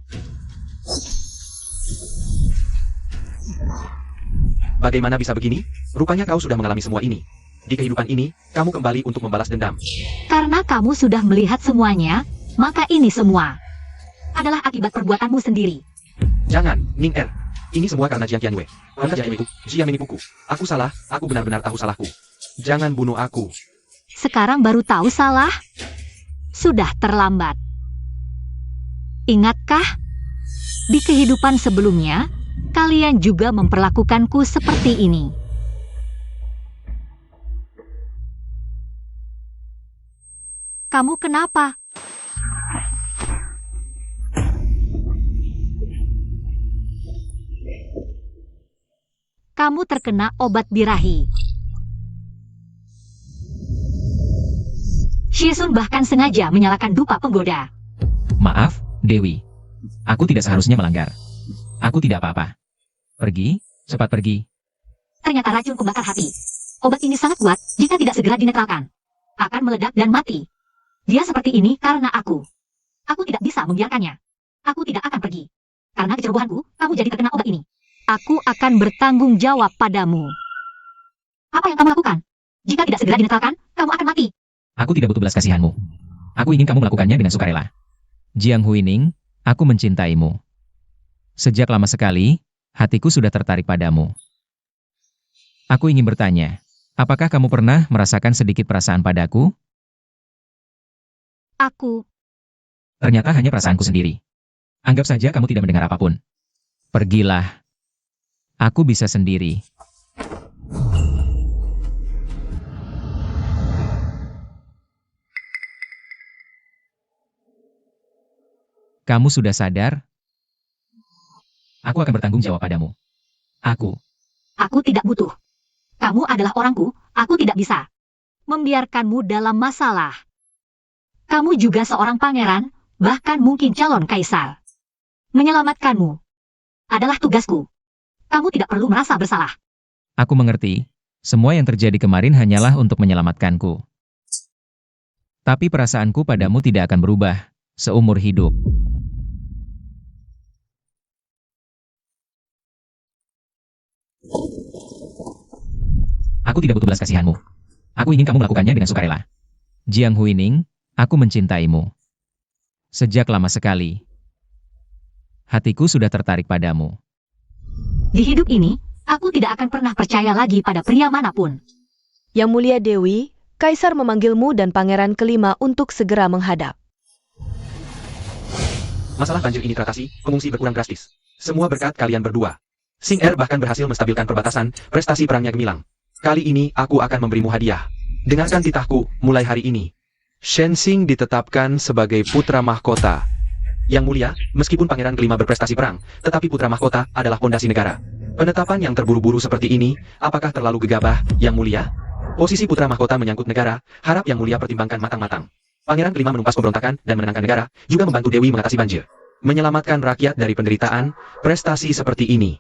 Bagaimana bisa begini? Rupanya kau sudah mengalami semua ini. Di kehidupan ini, kamu kembali untuk membalas dendam. Karena kamu sudah melihat semuanya, maka ini semua adalah akibat perbuatanmu sendiri. Jangan, Ning Er. Ini semua karena Jiang Qianyue. Karena Jia menipuku. Aku salah, aku benar-benar tahu salahku. Jangan bunuh aku. Sekarang baru tahu salah? Sudah terlambat. Ingatkah? Di kehidupan sebelumnya, kalian juga memperlakukanku seperti ini. Kamu kenapa? Kamu terkena obat birahi. Shizun bahkan sengaja menyalakan dupa penggoda. Maaf, Dewi. Aku tidak seharusnya melanggar. Aku tidak apa-apa. Pergi, cepat pergi. Ternyata racun pembakar hati. Obat ini sangat kuat jika tidak segera dinetralkan. Akan meledak dan mati. Dia seperti ini karena aku. Aku tidak bisa membiarkannya. Aku tidak akan pergi. Karena kecerobohanku, kamu jadi terkena obat ini. Aku akan bertanggung jawab padamu. Apa yang kamu lakukan? Jika tidak segera dinetralkan, kamu akan mati. Aku tidak butuh belas kasihanmu. Aku ingin kamu melakukannya dengan sukarela. Jiang Huining, aku mencintaimu. Sejak lama sekali, hatiku sudah tertarik padamu. Aku ingin bertanya, apakah kamu pernah merasakan sedikit perasaan padaku? Ternyata hanya perasaanku sendiri. Anggap saja kamu tidak mendengar apapun. Pergilah. Aku bisa sendiri. Kamu sudah sadar? Aku akan bertanggung jawab padamu. Aku tidak butuh. Kamu adalah orangku, aku tidak bisa membiarkanmu dalam masalah. Kamu juga seorang pangeran, bahkan mungkin calon kaisar. Menyelamatkanmu adalah tugasku. Kamu tidak perlu merasa bersalah. Aku mengerti. Semua yang terjadi kemarin hanyalah untuk menyelamatkanku. Tapi perasaanku padamu tidak akan berubah seumur hidup. Aku tidak butuh belas kasihanmu. Aku ingin kamu melakukannya dengan sukarela. Jiang Huining, aku mencintaimu. Sejak lama sekali. Hatiku sudah tertarik padamu. Di hidup ini, aku tidak akan pernah percaya lagi pada pria manapun. Yang Mulia Dewi, Kaisar memanggilmu dan Pangeran kelima untuk segera menghadap. Masalah banjir ini teratasi, pengungsi berkurang drastis. Semua berkat kalian berdua. Sing Er bahkan berhasil menstabilkan perbatasan, prestasi perangnya gemilang. Kali ini aku akan memberimu hadiah. Dengarkan titahku, mulai hari ini. Shen Xing ditetapkan sebagai putra mahkota. Yang Mulia, meskipun Pangeran kelima berprestasi perang, tetapi putra mahkota adalah pondasi negara. Penetapan yang terburu-buru seperti ini, apakah terlalu gegabah, Yang Mulia? Posisi putra mahkota menyangkut negara, harap Yang Mulia pertimbangkan matang-matang. Pangeran kelima menumpas pemberontakan dan menenangkan negara, juga membantu Dewi mengatasi banjir. Menyelamatkan rakyat dari penderitaan, prestasi seperti ini.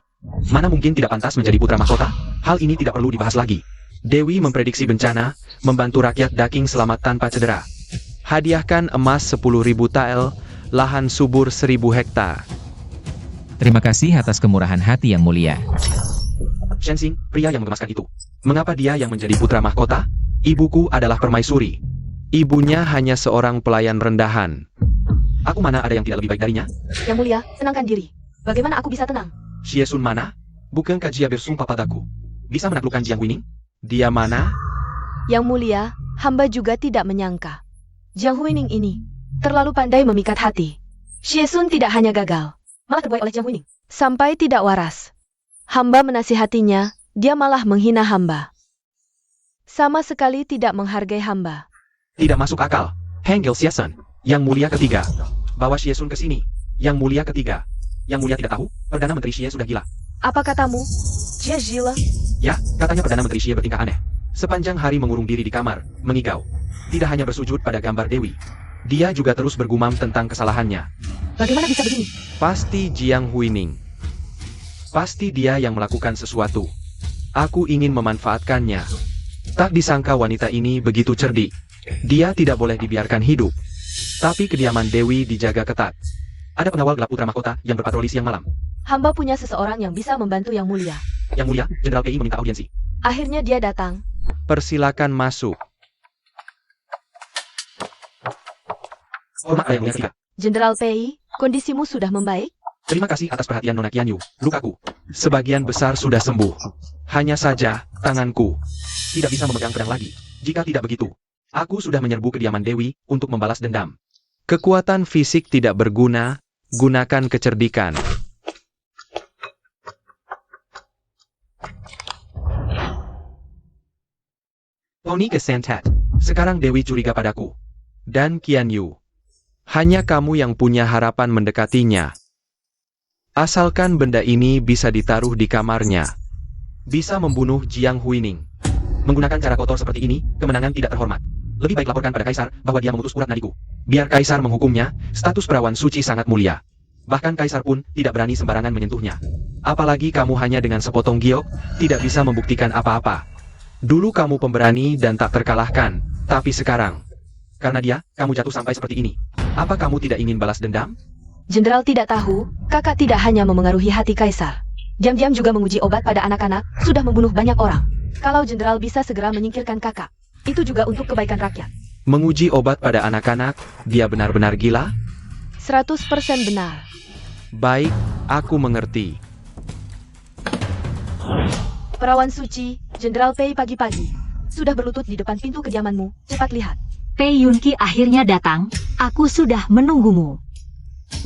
Mana mungkin tidak pantas menjadi putra mahkota? Hal ini tidak perlu dibahas lagi. Dewi memprediksi bencana, membantu rakyat Daking selamat tanpa cedera. Hadiahkan emas 10.000 tael, lahan subur 1.000 hektar. Terima kasih atas kemurahan hati Yang Mulia. Shen Xing, pria yang menggemaskan itu. Mengapa dia yang menjadi putra mahkota? Ibuku adalah permaisuri. Ibunya hanya seorang pelayan rendahan. Aku mana ada yang tidak lebih baik darinya? Yang Mulia, tenangkan diri. Bagaimana aku bisa tenang? Xie Sun mana? Bukankah dia bersumpah padaku? Bisa menaklukkan Jiang Huining? Dia mana? Yang Mulia, hamba juga tidak menyangka. Jiang Huining ini terlalu pandai memikat hati. Xie Sun tidak hanya gagal, malah terbuai oleh Jiang Huining. Sampai tidak waras. Hamba menasihatinya, dia malah menghina hamba. Sama sekali tidak menghargai hamba. Tidak masuk akal. Hengel Xie Sun, Yang Mulia ketiga. Bawa Xie Sun ke sini. Yang Mulia ketiga. Yang Mulia tidak tahu, Perdana Menteri Xie sudah gila. Apa katamu? Dia gila? Ya, katanya Perdana Menteri Xie bertingkah aneh. Sepanjang hari mengurung diri di kamar, mengigau. Tidak hanya bersujud pada gambar Dewi. Dia juga terus bergumam tentang kesalahannya. Bagaimana bisa begini? Pasti Jiang Huining. Pasti dia yang melakukan sesuatu. Aku ingin memanfaatkannya. Tak disangka wanita ini begitu cerdik. Dia tidak boleh dibiarkan hidup. Tapi kediaman Dewi dijaga ketat. Ada pengawal gelap putra mahkota yang berpatroli siang malam. Hamba punya seseorang yang bisa membantu Yang Mulia. Yang Mulia, Jenderal PI meminta audiensi. Akhirnya dia datang. Persilakan masuk. Hormat Yang Mulia ketiga. Jenderal Pei, kondisimu sudah membaik? Terima kasih atas perhatian Nona Qian Yu. Lukaku sebagian besar sudah sembuh. Hanya saja, tanganku tidak bisa memegang pedang lagi. Jika tidak begitu, aku sudah menyerbu kediaman Dewi untuk membalas dendam. Kekuatan fisik tidak berguna, gunakan kecerdikan. Tony ke Santat. Sekarang Dewi curiga padaku. Dan Qian Yu. Hanya kamu yang punya harapan mendekatinya. Asalkan benda ini bisa ditaruh di kamarnya. Bisa membunuh Jiang Huining. Menggunakan cara kotor seperti ini, kemenangan tidak terhormat. Lebih baik laporkan pada Kaisar bahwa dia memutus urat nadiku. Biar Kaisar menghukumnya, status perawan suci sangat mulia. Bahkan Kaisar pun tidak berani sembarangan menyentuhnya. Apalagi kamu hanya dengan sepotong giok, tidak bisa membuktikan apa-apa. Dulu kamu pemberani dan tak terkalahkan, tapi sekarang, karena dia, kamu jatuh sampai seperti ini. Apa kamu tidak ingin balas dendam? Jenderal tidak tahu, kakak tidak hanya memengaruhi hati kaisar. Diam-diam juga menguji obat pada anak-anak, sudah membunuh banyak orang. Kalau jenderal bisa segera menyingkirkan kakak, itu juga untuk kebaikan rakyat. Menguji obat pada anak-anak, dia benar-benar gila? 100% benar. Baik, aku mengerti. Perawan suci, Jenderal Pei pagi-pagi. Sudah berlutut di depan pintu kediamanmu, cepat lihat. Pei Yunqi akhirnya datang, aku sudah menunggumu.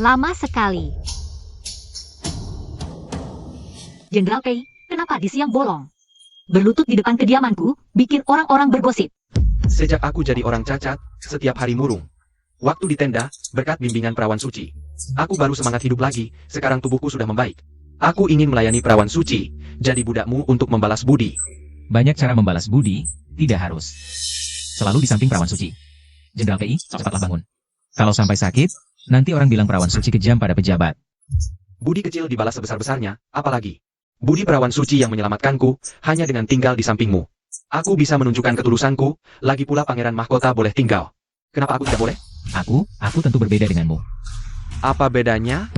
Lama sekali. Jenderal Pei, kenapa di siang bolong? Berlutut di depan kediamanku, bikin orang-orang bergosip. Sejak aku jadi orang cacat, setiap hari murung. Waktu di tenda, berkat bimbingan perawan suci. Aku baru semangat hidup lagi, sekarang tubuhku sudah membaik. Aku ingin melayani perawan suci, jadi budakmu untuk membalas budi. Banyak cara membalas budi, tidak harus selalu di samping perawan suci. Jenderal PI, cepatlah bangun. Kalau sampai sakit, nanti orang bilang perawan suci kejam pada pejabat. Budi kecil dibalas sebesar-besarnya, apalagi budi perawan suci yang menyelamatkanku, hanya dengan tinggal di sampingmu. Aku bisa menunjukkan ketulusanku, lagi pula pangeran mahkota boleh tinggal. Kenapa aku tidak boleh? Aku tentu berbeda denganmu. Apa bedanya?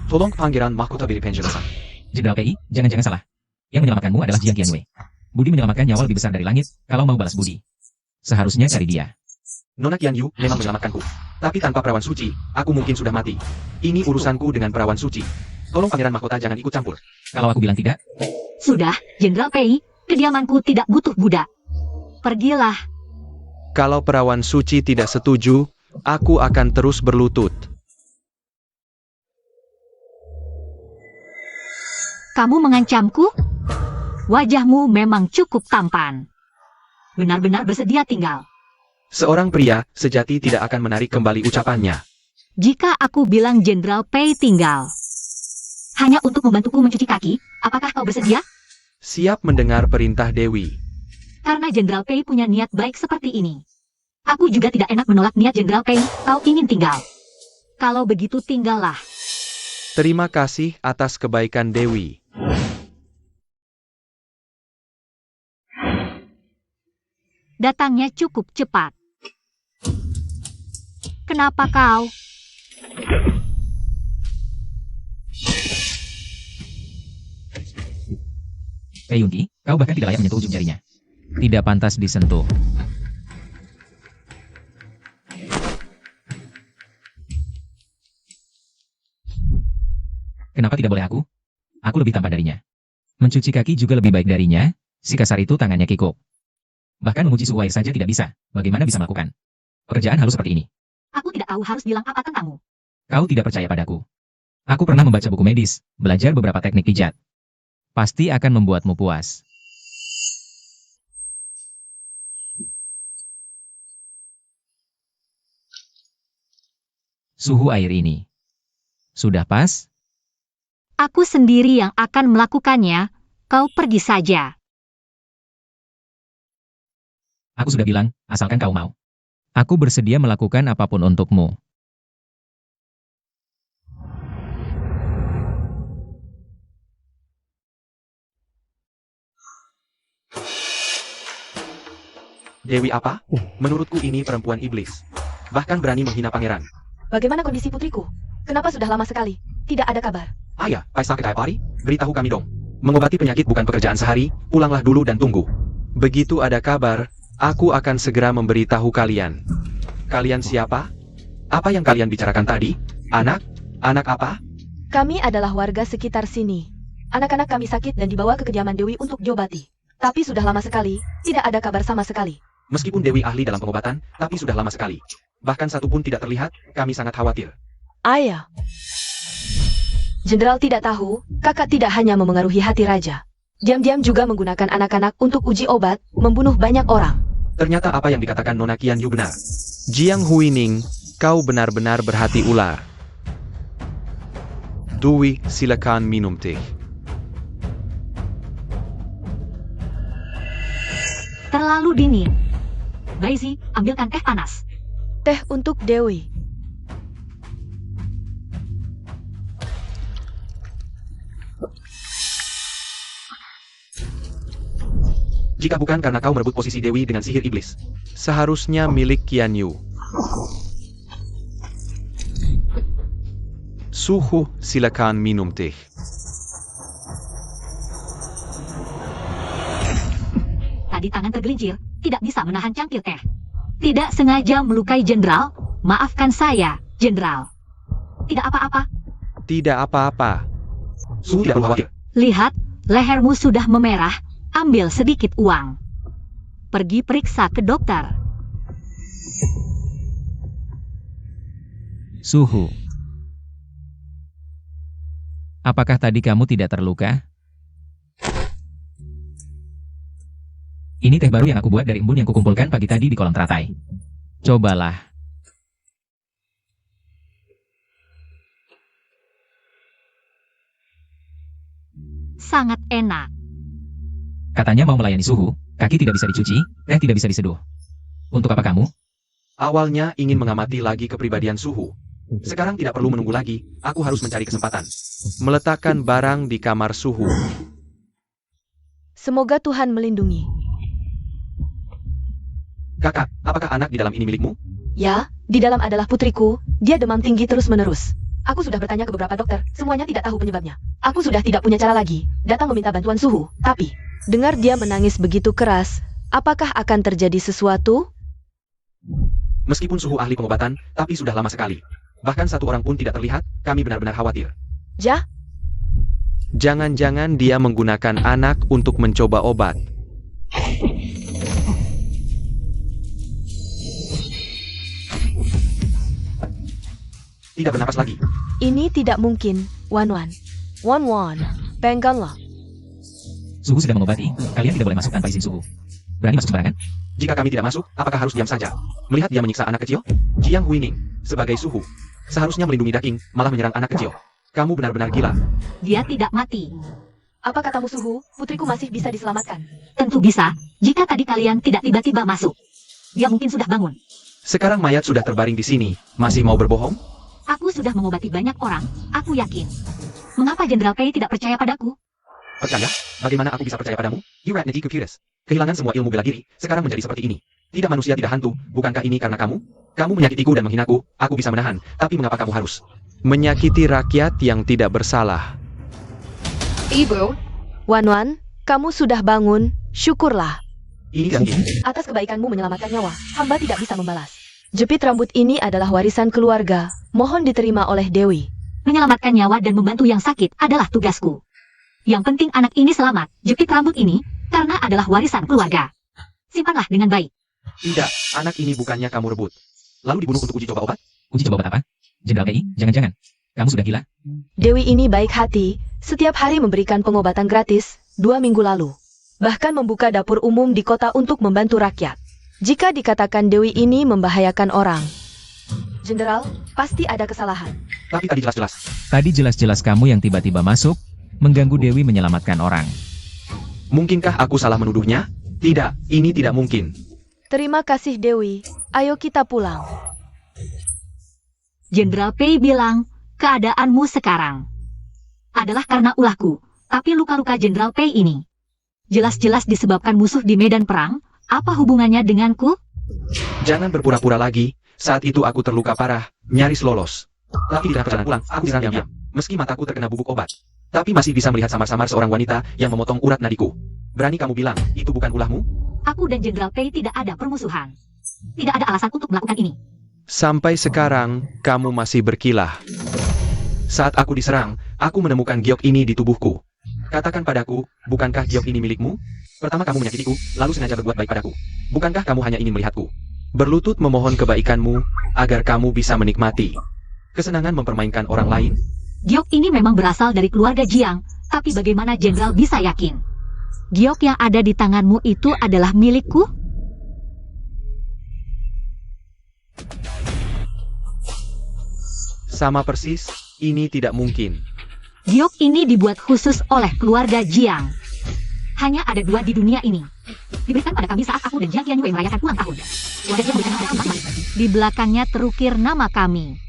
Tolong pangeran mahkota beri penjelasan. Jenderal PI, jangan-jangan salah. Yang menyelamatkanmu adalah Jiang Qianwei. Budi menyelamatkan nyawa lebih besar dari langit, kalau mau balas budi. Seharusnya cari dia. Nona Qian Yu memang menyelamatkanku. Tapi tanpa perawan suci, aku mungkin sudah mati. Ini urusanku dengan perawan suci. Tolong pangeran mahkota jangan ikut campur. Kalau aku bilang tidak, Sudah, Jenderal Pei, kediamanku tidak butuh budak. Pergilah. Kalau perawan suci tidak setuju, aku akan terus berlutut. Kamu mengancamku? Wajahmu memang cukup tampan. Benar-benar bersedia tinggal. Seorang pria sejati tidak akan menarik kembali ucapannya. Jika aku bilang Jenderal Pei tinggal, hanya untuk membantuku mencuci kaki, apakah kau bersedia? Siap mendengar perintah Dewi. Karena Jenderal Pei punya niat baik seperti ini. Aku juga tidak enak menolak niat Jenderal Pei, kau ingin tinggal. Kalau begitu tinggallah. Terima kasih atas kebaikan Dewi. Datangnya cukup cepat. Kenapa kau? Pei Yunqi, kau bahkan tidak layak menyentuh ujung jarinya. Tidak pantas disentuh. Kenapa tidak boleh aku? Aku lebih tampan darinya. Mencuci kaki juga lebih baik darinya, si kasar itu tangannya kikuk. Bahkan menguji suhu air saja tidak bisa, bagaimana bisa melakukan pekerjaan halus seperti ini? Aku tidak tahu harus bilang apa tentangmu. Kau tidak percaya padaku. Aku pernah membaca buku medis, belajar beberapa teknik pijat. Pasti akan membuatmu puas. Suhu air ini sudah pas? Aku sendiri yang akan melakukannya, kau pergi saja. Aku sudah bilang, asalkan kau mau. Aku bersedia melakukan apapun untukmu. Dewi apa? Menurutku ini perempuan iblis. Bahkan berani menghina pangeran. Bagaimana kondisi putriku? Kenapa sudah lama sekali? Tidak ada kabar. Ayah, Kaisar Ketayapari, beritahu kami dong. Mengobati penyakit bukan pekerjaan sehari, pulanglah dulu dan tunggu. Begitu ada kabar, aku akan segera memberitahu kalian. Kalian siapa? Apa yang kalian bicarakan tadi? Anak? Anak apa? Kami adalah warga sekitar sini. Anak-anak kami sakit dan dibawa ke kediaman Dewi untuk diobati. Tapi sudah lama sekali, tidak ada kabar sama sekali. Meskipun Dewi ahli dalam pengobatan, tapi sudah lama sekali. Bahkan satu pun tidak terlihat, kami sangat khawatir. Ayah. Jenderal tidak tahu, kakak tidak hanya memengaruhi hati raja. Diam-diam juga menggunakan anak-anak untuk uji obat, membunuh banyak orang. Ternyata apa yang dikatakan Nona Qian Yu benar. Jiang Huining, kau benar-benar berhati ular. Dewi, silakan minum teh. Terlalu dingin. Baizi, ambilkan teh panas. Teh untuk Dewi. Jika bukan karena kau merebut posisi Dewi dengan sihir iblis, seharusnya milik Qian Yu. Suhu, silakan minum teh. Tadi tangan tergelincir, tidak bisa menahan cangkir teh. Tidak sengaja melukai jenderal. Maafkan saya, jenderal. Tidak apa-apa. Tidak apa-apa. Suhu tidak perlu khawatir. Lihat, lehermu sudah memerah. Ambil sedikit uang. Pergi periksa ke dokter. Suhu. Apakah tadi kamu tidak terluka? Ini teh baru yang aku buat dari embun yang kukumpulkan pagi tadi di kolam teratai. Cobalah. Sangat enak. Katanya mau melayani Suhu, kaki tidak bisa dicuci, teh tidak bisa diseduh. Untuk apa kamu? Awalnya ingin mengamati lagi kepribadian Suhu. Sekarang tidak perlu menunggu lagi, aku harus mencari kesempatan. Meletakkan barang di kamar Suhu. Semoga Tuhan melindungi. Kakak, apakah anak di dalam ini milikmu? Ya, di dalam adalah putriku. Dia demam tinggi terus-menerus. Aku sudah bertanya ke beberapa dokter, semuanya tidak tahu penyebabnya. Aku sudah tidak punya cara lagi, datang meminta bantuan Suhu. Tapi, dengar dia menangis begitu keras, apakah akan terjadi sesuatu? Meskipun Suhu ahli pengobatan, tapi sudah lama sekali. Bahkan satu orang pun tidak terlihat, kami benar-benar khawatir. Jah, Jangan-jangan dia menggunakan anak untuk mencoba obat. Tidak bernapas lagi. ini tidak mungkin, Wan-Wan. Wan-Wan, peganlah. Suhu sedang mengobati, kalian tidak boleh masuk tanpa izin Suhu. Berani masuk sembarangan? Jika kami tidak masuk, apakah harus diam saja? Melihat dia menyiksa anak kecil? Jiang Huining, sebagai Suhu, seharusnya melindungi daging, malah menyerang anak kecil. Kamu benar-benar gila. Dia tidak mati. Apa katamu Suhu? Putriku masih bisa diselamatkan. Tentu bisa, jika tadi kalian tidak tiba-tiba masuk. Dia mungkin sudah bangun. Sekarang mayat sudah terbaring di sini, masih mau berbohong? Aku sudah mengobati banyak orang, aku yakin. Mengapa Jenderal Pei tidak percaya padaku? Percaya? Bagaimana aku bisa percaya padamu? You rat computers. Kehilangan semua ilmu bela diri, sekarang menjadi seperti ini. Tidak manusia tidak hantu, bukankah ini karena kamu? Kamu menyakitiku dan menghinaku, aku bisa menahan, tapi mengapa kamu harus? Menyakiti rakyat yang tidak bersalah. Ibu. Wan-Wan, kamu sudah bangun, syukurlah. Ini dan ini. Atas kebaikanmu menyelamatkan nyawa, hamba tidak bisa membalas. Jepit rambut ini adalah warisan keluarga, mohon diterima oleh Dewi. Menyelamatkan nyawa dan membantu yang sakit adalah tugasku. Yang penting anak ini selamat, jepit rambut ini, karena adalah warisan keluarga. Simpanlah dengan baik. Tidak, anak ini bukannya kamu rebut. Lalu dibunuh untuk uji coba obat? Uji coba obat apa? Jenderal PI, jangan-jangan. Kamu sudah gila? Dewi ini baik hati, setiap hari memberikan pengobatan gratis, 2 minggu lalu. Bahkan membuka dapur umum di kota untuk membantu rakyat. Jika dikatakan Dewi ini membahayakan orang, Jenderal, pasti ada kesalahan. Tapi tadi jelas-jelas. Tadi jelas-jelas kamu yang tiba-tiba masuk, mengganggu Dewi menyelamatkan orang. Mungkinkah aku salah menuduhnya? Tidak, ini tidak mungkin. Terima kasih Dewi, ayo kita pulang. Jenderal Pei bilang, keadaanmu sekarang adalah karena ulahku, tapi luka-luka Jenderal Pei ini jelas-jelas disebabkan musuh di medan perang. Apa hubungannya denganku? Jangan berpura-pura lagi, saat itu aku terluka parah, nyaris lolos. Tapi di tengah perjalanan pulang, aku diserang diam-diam, meski mataku terkena bubuk obat. Tapi masih bisa melihat samar-samar seorang wanita yang memotong urat nadiku. Berani kamu bilang, itu bukan ulahmu? Aku dan Jenderal Pei tidak ada permusuhan. Tidak ada alasan untuk melakukan ini. Sampai sekarang, kamu masih berkilah. Saat aku diserang, aku menemukan giok ini di tubuhku. Katakan padaku, bukankah giok ini milikmu? Pertama kamu menyakitiku, lalu sengaja berbuat baik padaku. Bukankah kamu hanya ingin melihatku? Berlutut memohon kebaikanmu, agar kamu bisa menikmati kesenangan mempermainkan orang lain? Giok ini memang berasal dari keluarga Jiang, tapi bagaimana Jenderal bisa yakin? Giok yang ada di tanganmu itu adalah milikku? Sama persis, ini tidak mungkin. Giok ini dibuat khusus oleh keluarga Jiang. Hanya ada 2 di dunia ini. Diberikan pada kami saat aku dan Jiang Qianyue merayakan ulang tahun. Keluarga Jiang memberikan pada kami. Di belakangnya terukir nama kami.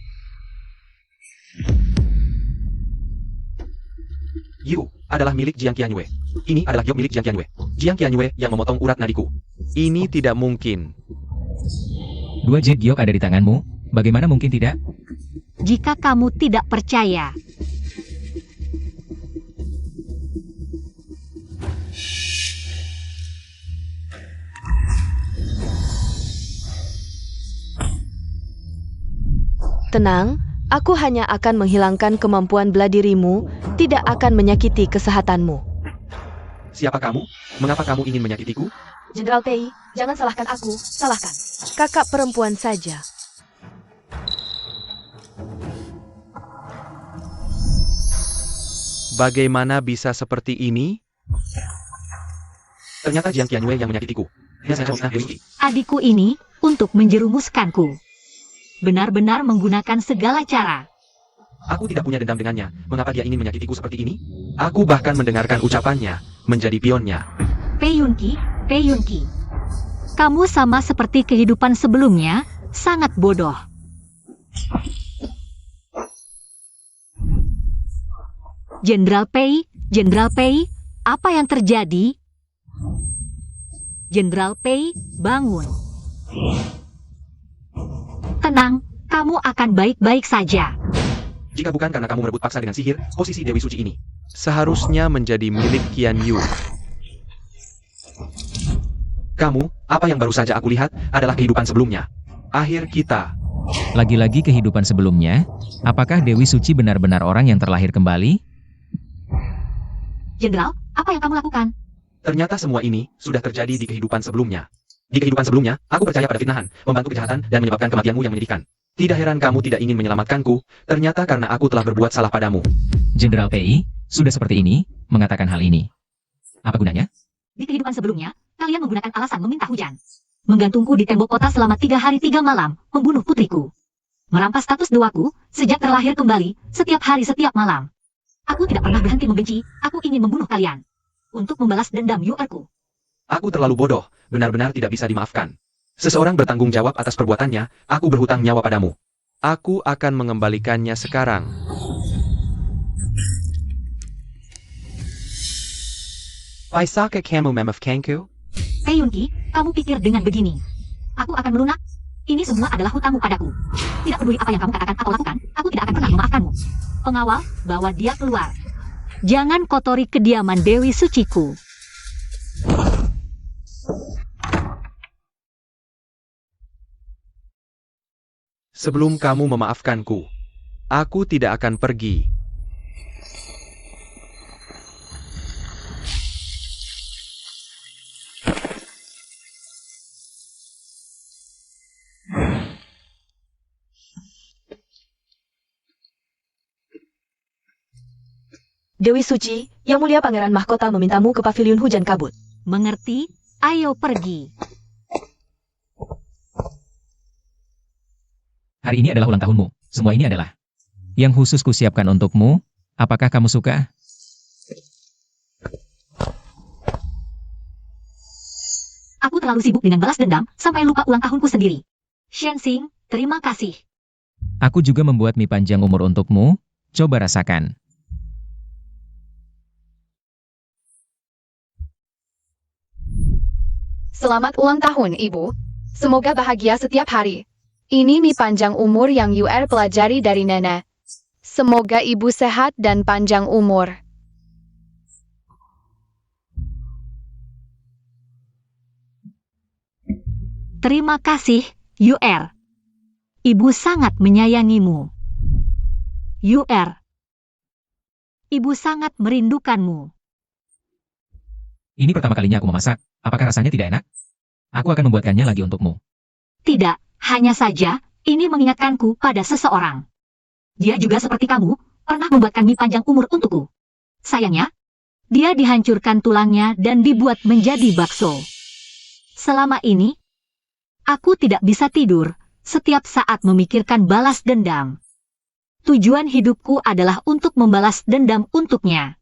Yu adalah milik Jiang Qianyue. Ini adalah giok milik Jiang Qianyue. Jiang Qianyue yang memotong urat nadiku. Ini tidak mungkin. 2 jet giok ada di tanganmu, bagaimana mungkin tidak? jika kamu tidak percaya. Tenang, aku hanya akan menghilangkan kemampuan bela dirimu, tidak akan menyakiti kesehatanmu. Siapa kamu? Mengapa kamu ingin menyakitiku? Jenderal Pei, jangan salahkan aku, salahkan kakak perempuan saja. Bagaimana bisa seperti ini? Ternyata Jiang Qianyue yang menyakitiku. Dia sengaja memfitnah Dewi Suci. Adikku ini untuk menjerumuskanku. Benar-benar menggunakan segala cara. Aku tidak punya dendam dengannya. Mengapa dia ingin menyakitiku seperti ini? Aku bahkan mendengarkan ucapannya, menjadi pionnya. Pei Yunqi, Pei Yunqi. Kamu sama seperti kehidupan sebelumnya, sangat bodoh. Jenderal Pei, apa yang terjadi? Jenderal Pei, bangun. Tenang, kamu akan baik-baik saja. Jika bukan karena kamu merebut paksa dengan sihir, posisi Dewi Suci ini. Seharusnya menjadi milik Qian Yu. Kamu, apa yang baru saja aku lihat, adalah kehidupan sebelumnya. Akhir kita. Lagi-lagi kehidupan sebelumnya, apakah Dewi Suci benar-benar orang yang terlahir kembali? Jenderal, apa yang kamu lakukan? Ternyata semua ini sudah terjadi di kehidupan sebelumnya. Di kehidupan sebelumnya, aku percaya pada fitnahan, membantu kejahatan, dan menyebabkan kematianmu yang menyedihkan. Tidak heran kamu tidak ingin menyelamatkanku, ternyata karena aku telah berbuat salah padamu. Jenderal Pei, sudah seperti ini, mengatakan hal ini. Apa gunanya? Di kehidupan sebelumnya, kalian menggunakan alasan meminta hujan. Menggantungku di tembok kota selama 3 hari 3 malam, membunuh putriku. Merampas status doaku, sejak terlahir kembali, setiap hari setiap malam. Aku tidak pernah berhenti membenci, aku ingin membunuh kalian. Untuk membalas dendam Yuerku. Aku terlalu bodoh, benar-benar tidak bisa dimaafkan. Seseorang bertanggung jawab atas perbuatannya, aku berhutang nyawa padamu. Aku akan mengembalikannya sekarang. Paisaka kamu memaf Kanku? Pei Yunqi, kamu pikir dengan begini. Aku akan melunak? Ini semua adalah hutangmu padaku. Tidak peduli apa yang kamu katakan atau lakukan, aku tidak akan pernah memaafkanmu. Pengawal, bawa dia keluar. Jangan kotori kediaman Dewi Suciku. Sebelum kamu memaafkanku, aku tidak akan pergi. Dewi Suci, Yang Mulia Pangeran Mahkota memintamu ke pavilion hujan kabut. Mengerti? Ayo pergi. Hari ini adalah ulang tahunmu. Semua ini adalah yang khusus kusiapkan untukmu. Apakah kamu suka? Aku terlalu sibuk dengan balas dendam, sampai lupa ulang tahunku sendiri. Shenzing, terima kasih. Aku juga membuat mie panjang umur untukmu. Coba rasakan. Selamat ulang tahun, Ibu. Semoga bahagia setiap hari. Ini mie panjang umur yang UR pelajari dari nenek. Semoga Ibu sehat dan panjang umur. Terima kasih, UR. Ibu sangat menyayangimu. UR. Ibu sangat merindukanmu. Ini pertama kalinya aku memasak. Apakah rasanya tidak enak? Aku akan membuatkannya lagi untukmu. Tidak, hanya saja, ini mengingatkanku pada seseorang. Dia juga seperti kamu, pernah membuatkan mie panjang umur untukku. Sayangnya, dia dihancurkan tulangnya dan dibuat menjadi bakso. Selama ini, aku tidak bisa tidur, setiap saat memikirkan balas dendam. Tujuan hidupku adalah untuk membalas dendam untuknya.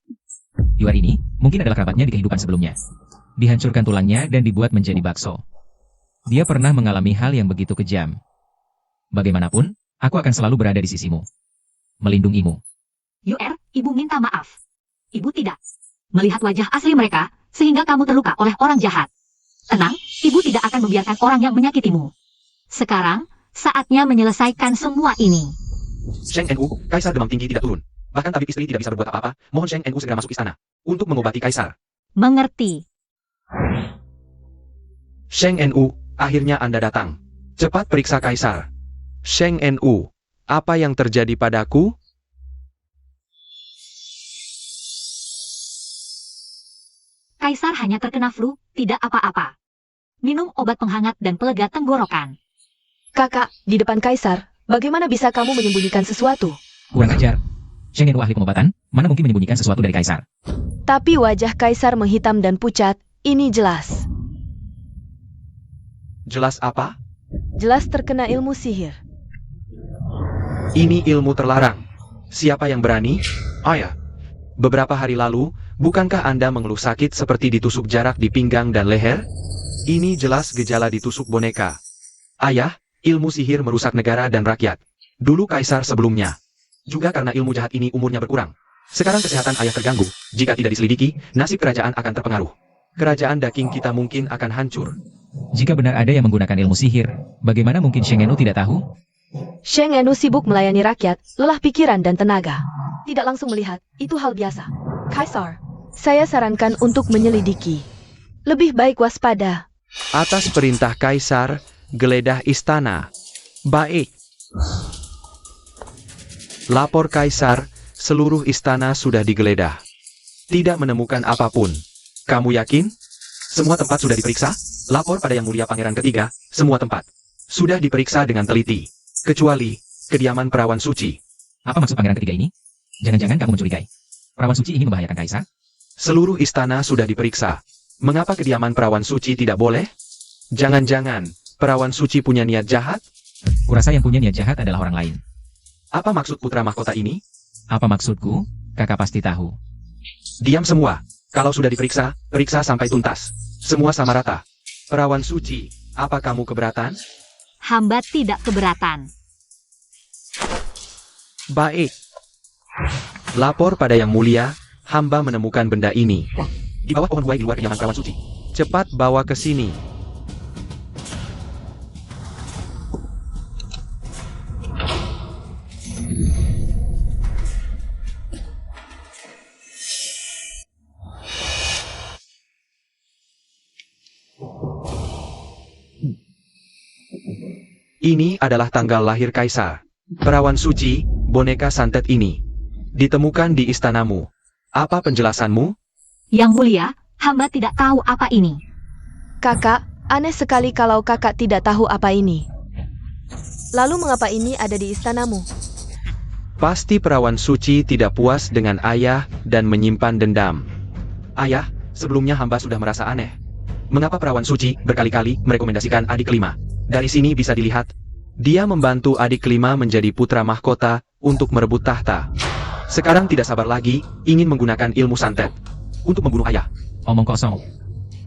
Yuar ini, mungkin adalah kerabatnya di kehidupan sebelumnya. Dihancurkan tulangnya dan dibuat menjadi bakso. Dia pernah mengalami hal yang begitu kejam. Bagaimanapun, aku akan selalu berada di sisimu. Melindungimu. UR, ibu minta maaf. Ibu tidak melihat wajah asli mereka, sehingga kamu terluka oleh orang jahat. Tenang, ibu tidak akan membiarkan orang yang menyakitimu. Sekarang, saatnya menyelesaikan semua ini. Sheng Nu, Kaisar demam tinggi tidak turun. Bahkan tabib istri tidak bisa berbuat apa-apa. Mohon Sheng Nu segera masuk istana untuk mengobati Kaisar. Mengerti. Sheng Nu, akhirnya Anda datang. Cepat periksa Kaisar. Sheng Nu, apa yang terjadi padaku? Kaisar hanya terkena flu, tidak apa-apa. Minum obat penghangat dan pelega tenggorokan. Kakak, di depan Kaisar, bagaimana bisa kamu menyembunyikan sesuatu? Kurang ajar. Sheng Nu ahli pengobatan, mana mungkin menyembunyikan sesuatu dari Kaisar? Tapi wajah Kaisar menghitam dan pucat, ini jelas. Jelas apa? Jelas terkena ilmu sihir. Ini ilmu terlarang. Siapa yang berani? Ayah. Beberapa hari lalu, bukankah Anda mengeluh sakit seperti ditusuk jarak di pinggang dan leher? Ini jelas gejala ditusuk boneka. Ayah, ilmu sihir merusak negara dan rakyat. Dulu Kaisar sebelumnya. Juga karena ilmu jahat ini umurnya berkurang. Sekarang kesehatan ayah terganggu. Jika tidak diselidiki, nasib kerajaan akan terpengaruh. Kerajaan Daking kita mungkin akan hancur. Jika benar ada yang menggunakan ilmu sihir, bagaimana mungkin Sheng Nu tidak tahu? Sheng Nu sibuk melayani rakyat, lelah pikiran dan tenaga. Tidak langsung melihat, itu hal biasa. Kaisar, saya sarankan untuk menyelidiki. Lebih baik waspada. Atas perintah Kaisar, geledah istana. Baik. Lapor Kaisar, seluruh istana sudah digeledah. Tidak menemukan apapun. Kamu yakin? Semua tempat sudah diperiksa? Lapor pada Yang Mulia Pangeran Ketiga, semua tempat sudah diperiksa dengan teliti. Kecuali kediaman perawan suci. Apa maksud Pangeran Ketiga ini? Jangan-jangan kamu mencurigai. Perawan suci ingin membahayakan Kaisar? Seluruh istana sudah diperiksa. Mengapa kediaman perawan suci tidak boleh? Jangan-jangan perawan suci punya niat jahat? Kurasa yang punya niat jahat adalah orang lain. Apa maksud putra mahkota ini? Apa maksudku? Kakak pasti tahu. Diam semua. Kalau sudah diperiksa, periksa sampai tuntas. Semua sama rata. Perawan suci, apa kamu keberatan? Hamba tidak keberatan. Baik. Lapor pada Yang Mulia, hamba menemukan benda ini. Di bawah pohon buai di luar kediaman perawan suci. Cepat bawa ke sini. Ini adalah tanggal lahir Kaisar. Perawan suci, boneka santet ini ditemukan di istanamu. Apa penjelasanmu? Yang Mulia, hamba tidak tahu apa ini. Kakak, aneh sekali kalau kakak tidak tahu apa ini. Lalu mengapa ini ada di istanamu? Pasti perawan suci tidak puas dengan ayah dan menyimpan dendam. Ayah, sebelumnya hamba sudah merasa aneh. Mengapa perawan suci berkali-kali merekomendasikan adik kelima? Dari sini bisa dilihat, dia membantu adik kelima menjadi putra mahkota untuk merebut tahta. Sekarang tidak sabar lagi, ingin menggunakan ilmu santet untuk membunuh ayah. Omong kosong.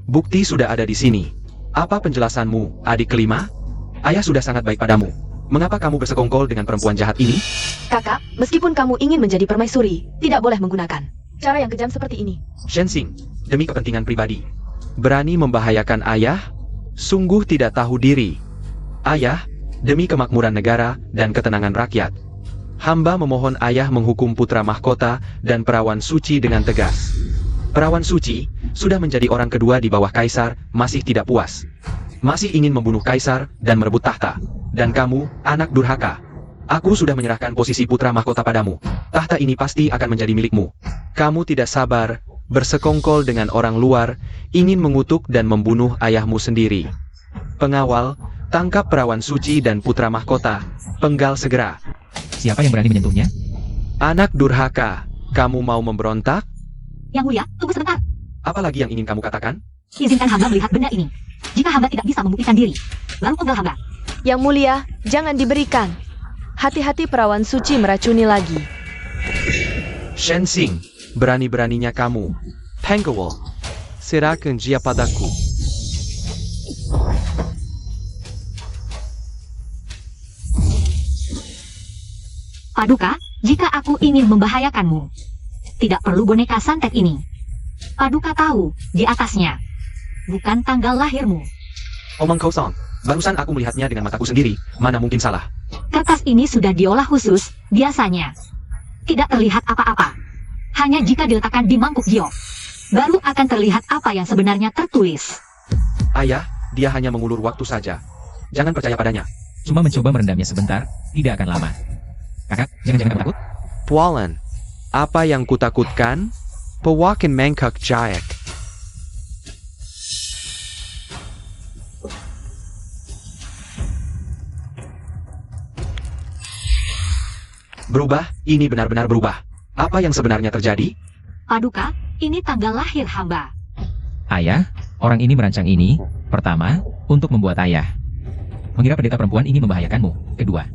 Bukti sudah ada di sini. Apa penjelasanmu, adik kelima? Ayah sudah sangat baik padamu. Mengapa kamu bersekongkol dengan perempuan jahat ini? Kakak, meskipun kamu ingin menjadi permaisuri, tidak boleh menggunakan cara yang kejam seperti ini. Shensing, demi kepentingan pribadi, berani membahayakan ayah? Sungguh tidak tahu diri. Ayah, demi kemakmuran negara dan ketenangan rakyat, hamba memohon ayah menghukum putra mahkota dan perawan suci dengan tegas. Perawan suci sudah menjadi orang kedua di bawah Kaisar, masih tidak puas. Masih ingin membunuh Kaisar dan merebut tahta. Dan kamu, anak durhaka. Aku sudah menyerahkan posisi putra mahkota padamu. Tahta ini pasti akan menjadi milikmu. Kamu tidak sabar, bersekongkol dengan orang luar, ingin mengutuk dan membunuh ayahmu sendiri. Pengawal, tangkap perawan suci dan putra mahkota. Penggal segera. Siapa yang berani menyentuhnya? Anak durhaka, kamu mau memberontak? Yang Mulia, tunggu sebentar. Apa lagi yang ingin kamu katakan? Izinkan hamba melihat benda ini. Jika hamba tidak bisa membuktikan diri, baru penggal hamba. Yang Mulia, jangan diberikan. Hati-hati perawan suci meracuni lagi. Shensing, berani-beraninya kamu. Penggal, serahkan dia padaku. Paduka, jika aku ingin membahayakanmu, tidak perlu boneka santet ini. Paduka tahu, di atasnya, bukan tanggal lahirmu. Omong kosong, barusan aku melihatnya dengan mataku sendiri, mana mungkin salah. Kertas ini sudah diolah khusus, biasanya tidak terlihat apa-apa. Hanya jika diletakkan di mangkuk giok, baru akan terlihat apa yang sebenarnya tertulis. Ayah, dia hanya mengulur waktu saja. Jangan percaya padanya. Cuma mencoba merendamnya sebentar, tidak akan lama. Kakak, jangan takut. Pualan. Apa yang kutakutkan? Pewakin mangkuk jayak. Berubah, ini benar-benar berubah. Apa yang sebenarnya terjadi? Paduka, ini tanggal lahir hamba. Ayah, orang ini merancang ini, pertama, untuk membuat ayah mengira pendeta perempuan ini membahayakanmu. Kedua,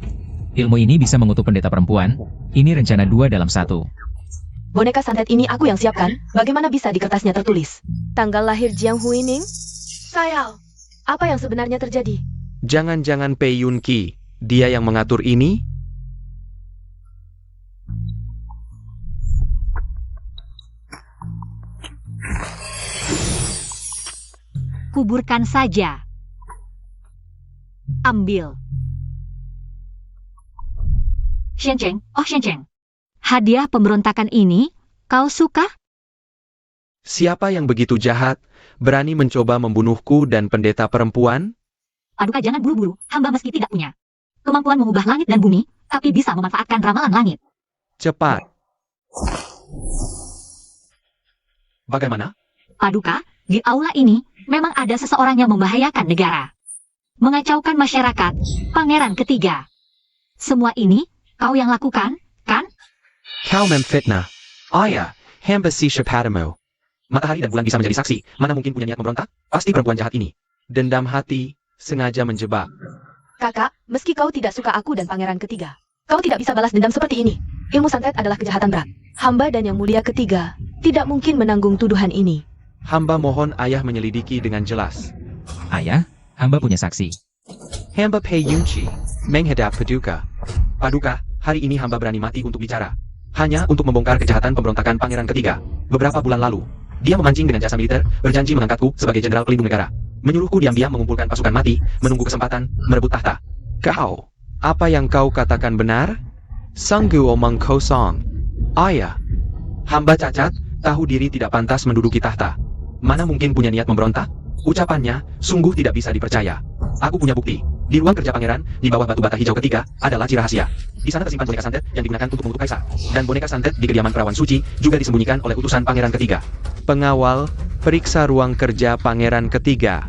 ilmu ini bisa mengutuk pendeta perempuan. Ini rencana 2 dalam 1. Boneka santet ini aku yang siapkan. Bagaimana bisa di kertasnya tertulis tanggal lahir Jiang Huining? Sayang, apa yang sebenarnya terjadi? Jangan-jangan Pei Yun Qi, dia yang mengatur ini? Kuburkan saja. Ambil. Xiancheng, oh Xiancheng. Hadiah pemberontakan ini, kau suka? Siapa yang begitu jahat, berani mencoba membunuhku dan pendeta perempuan? Paduka jangan buru-buru, hamba meski tidak punya kemampuan mengubah langit dan bumi, tapi bisa memanfaatkan ramalan langit. Cepat. Bagaimana? Paduka, di aula ini, memang ada seseorang yang membahayakan negara. Mengacaukan masyarakat, pangeran ketiga. Semua ini, kau yang lakukan, kan? Kau memfitnah. Ayah, hamba si Shapadamu. Matahari dan bulan bisa menjadi saksi. Mana mungkin punya niat memberontak? Pasti perempuan jahat ini. Dendam hati, sengaja menjebak. Kakak, meski kau tidak suka aku dan pangeran ketiga, kau tidak bisa balas dendam seperti ini. Ilmu santet adalah kejahatan berat. Hamba dan yang mulia ketiga tidak mungkin menanggung tuduhan ini. Hamba mohon ayah menyelidiki dengan jelas. Ayah, hamba punya saksi. Hamba Pei Yun Qi, menghadap Paduka. Paduka, hari ini hamba berani mati untuk bicara. Hanya untuk membongkar kejahatan pemberontakan pangeran ketiga. Beberapa bulan lalu, dia memancing dengan jasa militer, berjanji mengangkatku sebagai jenderal pelindung negara. Menyuruhku diam-diam mengumpulkan pasukan mati, menunggu kesempatan, merebut tahta. Kau, apa yang kau katakan benar? Sanggu omong kosong. Ayah, Hamba cacat, tahu diri tidak pantas menduduki tahta. Mana mungkin punya niat memberontak? Ucapannya, sungguh tidak bisa dipercaya. Aku punya bukti. Di ruang kerja pangeran, di bawah batu bata hijau ketiga, ada laci rahasia. Di sana tersimpan boneka santet yang digunakan untuk mengutuk kaisar. Dan boneka santet di kediaman perawan suci juga disembunyikan oleh utusan pangeran ketiga. pengawal, periksa ruang kerja pangeran ketiga.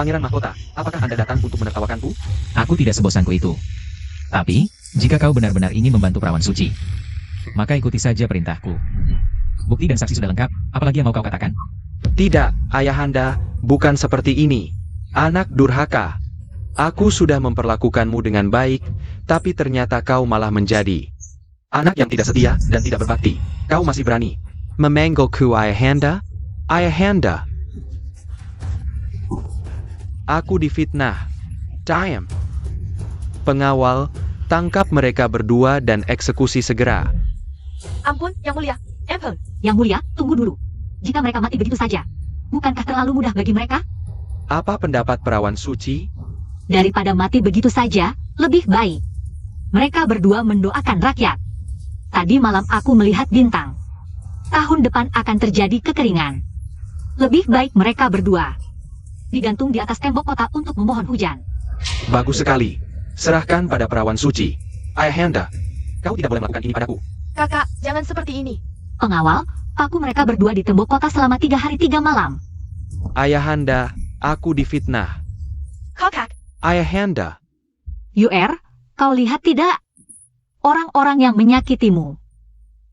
Pangeran Mahkota, apakah Anda datang untuk menertawakanku? Aku tidak sebosanku itu. Tapi, jika kau benar-benar ingin membantu perawan suci, maka ikuti saja perintahku. Bukti dan saksi sudah lengkap, apalagi yang mau kau katakan? Tidak, ayahanda, bukan seperti ini. Anak durhaka. Aku sudah memperlakukanmu dengan baik, tapi ternyata kau malah menjadi Anak yang tidak setia dan tidak berbakti. Kau masih berani memanggilku ayahanda? Ayahanda. Aku difitnah. Diam. Pengawal, tangkap mereka berdua dan eksekusi segera. Ampun, Yang Mulia. Emperor. Yang Mulia, tunggu dulu. Jika mereka mati begitu saja, bukankah terlalu mudah bagi mereka? Apa pendapat perawan suci? Daripada mati begitu saja, lebih baik mereka berdua mendoakan rakyat. Tadi malam aku melihat bintang. Tahun depan akan terjadi kekeringan. Lebih baik mereka berdua digantung di atas tembok kota untuk memohon hujan. Bagus sekali. Serahkan pada perawan suci. Ayahanda, kau tidak boleh melakukan ini padaku. Kakak, jangan seperti ini. Pengawal, paku mereka berdua di tembok kota selama 3 hari 3 malam. Ayahanda, aku difitnah. Kakak, Ayahanda. UR, kau lihat tidak? Orang-orang yang menyakitimu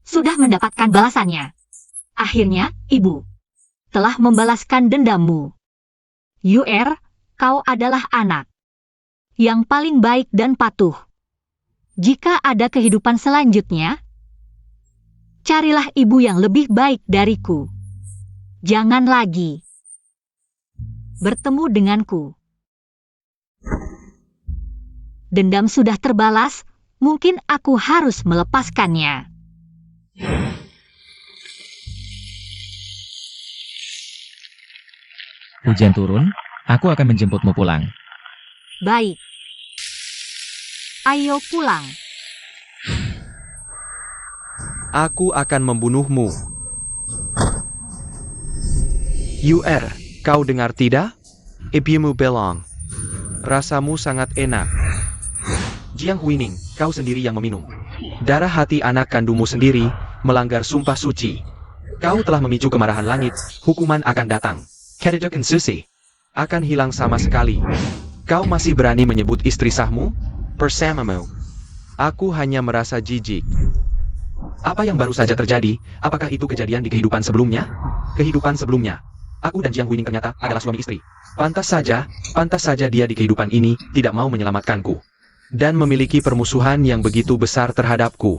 sudah mendapatkan balasannya. Akhirnya, ibu telah membalaskan dendammu. UR, kau adalah anak yang paling baik dan patuh. Jika ada kehidupan selanjutnya, carilah ibu yang lebih baik dariku. Jangan lagi bertemu denganku. Dendam sudah terbalas, mungkin aku harus melepaskannya. Hujan turun, aku akan menjemputmu pulang. Baik. Ayo pulang. Aku akan membunuhmu. Kau dengar tidak? Ibumu bilang. Rasamu sangat enak. Jiang Huining, kau sendiri yang meminum. Darah hati anak kandungmu sendiri melanggar sumpah suci. Kau telah memicu kemarahan langit, hukuman akan datang. Kededekan susi akan hilang sama sekali. Kau masih berani menyebut istri sahmu? Bersamamu. Aku hanya merasa jijik. Apa yang baru saja terjadi? Apakah itu kejadian di kehidupan sebelumnya? Kehidupan sebelumnya. Aku dan Jiang Huining ternyata adalah suami istri. Pantas saja dia di kehidupan ini tidak mau menyelamatkanku. Dan memiliki permusuhan yang begitu besar terhadapku.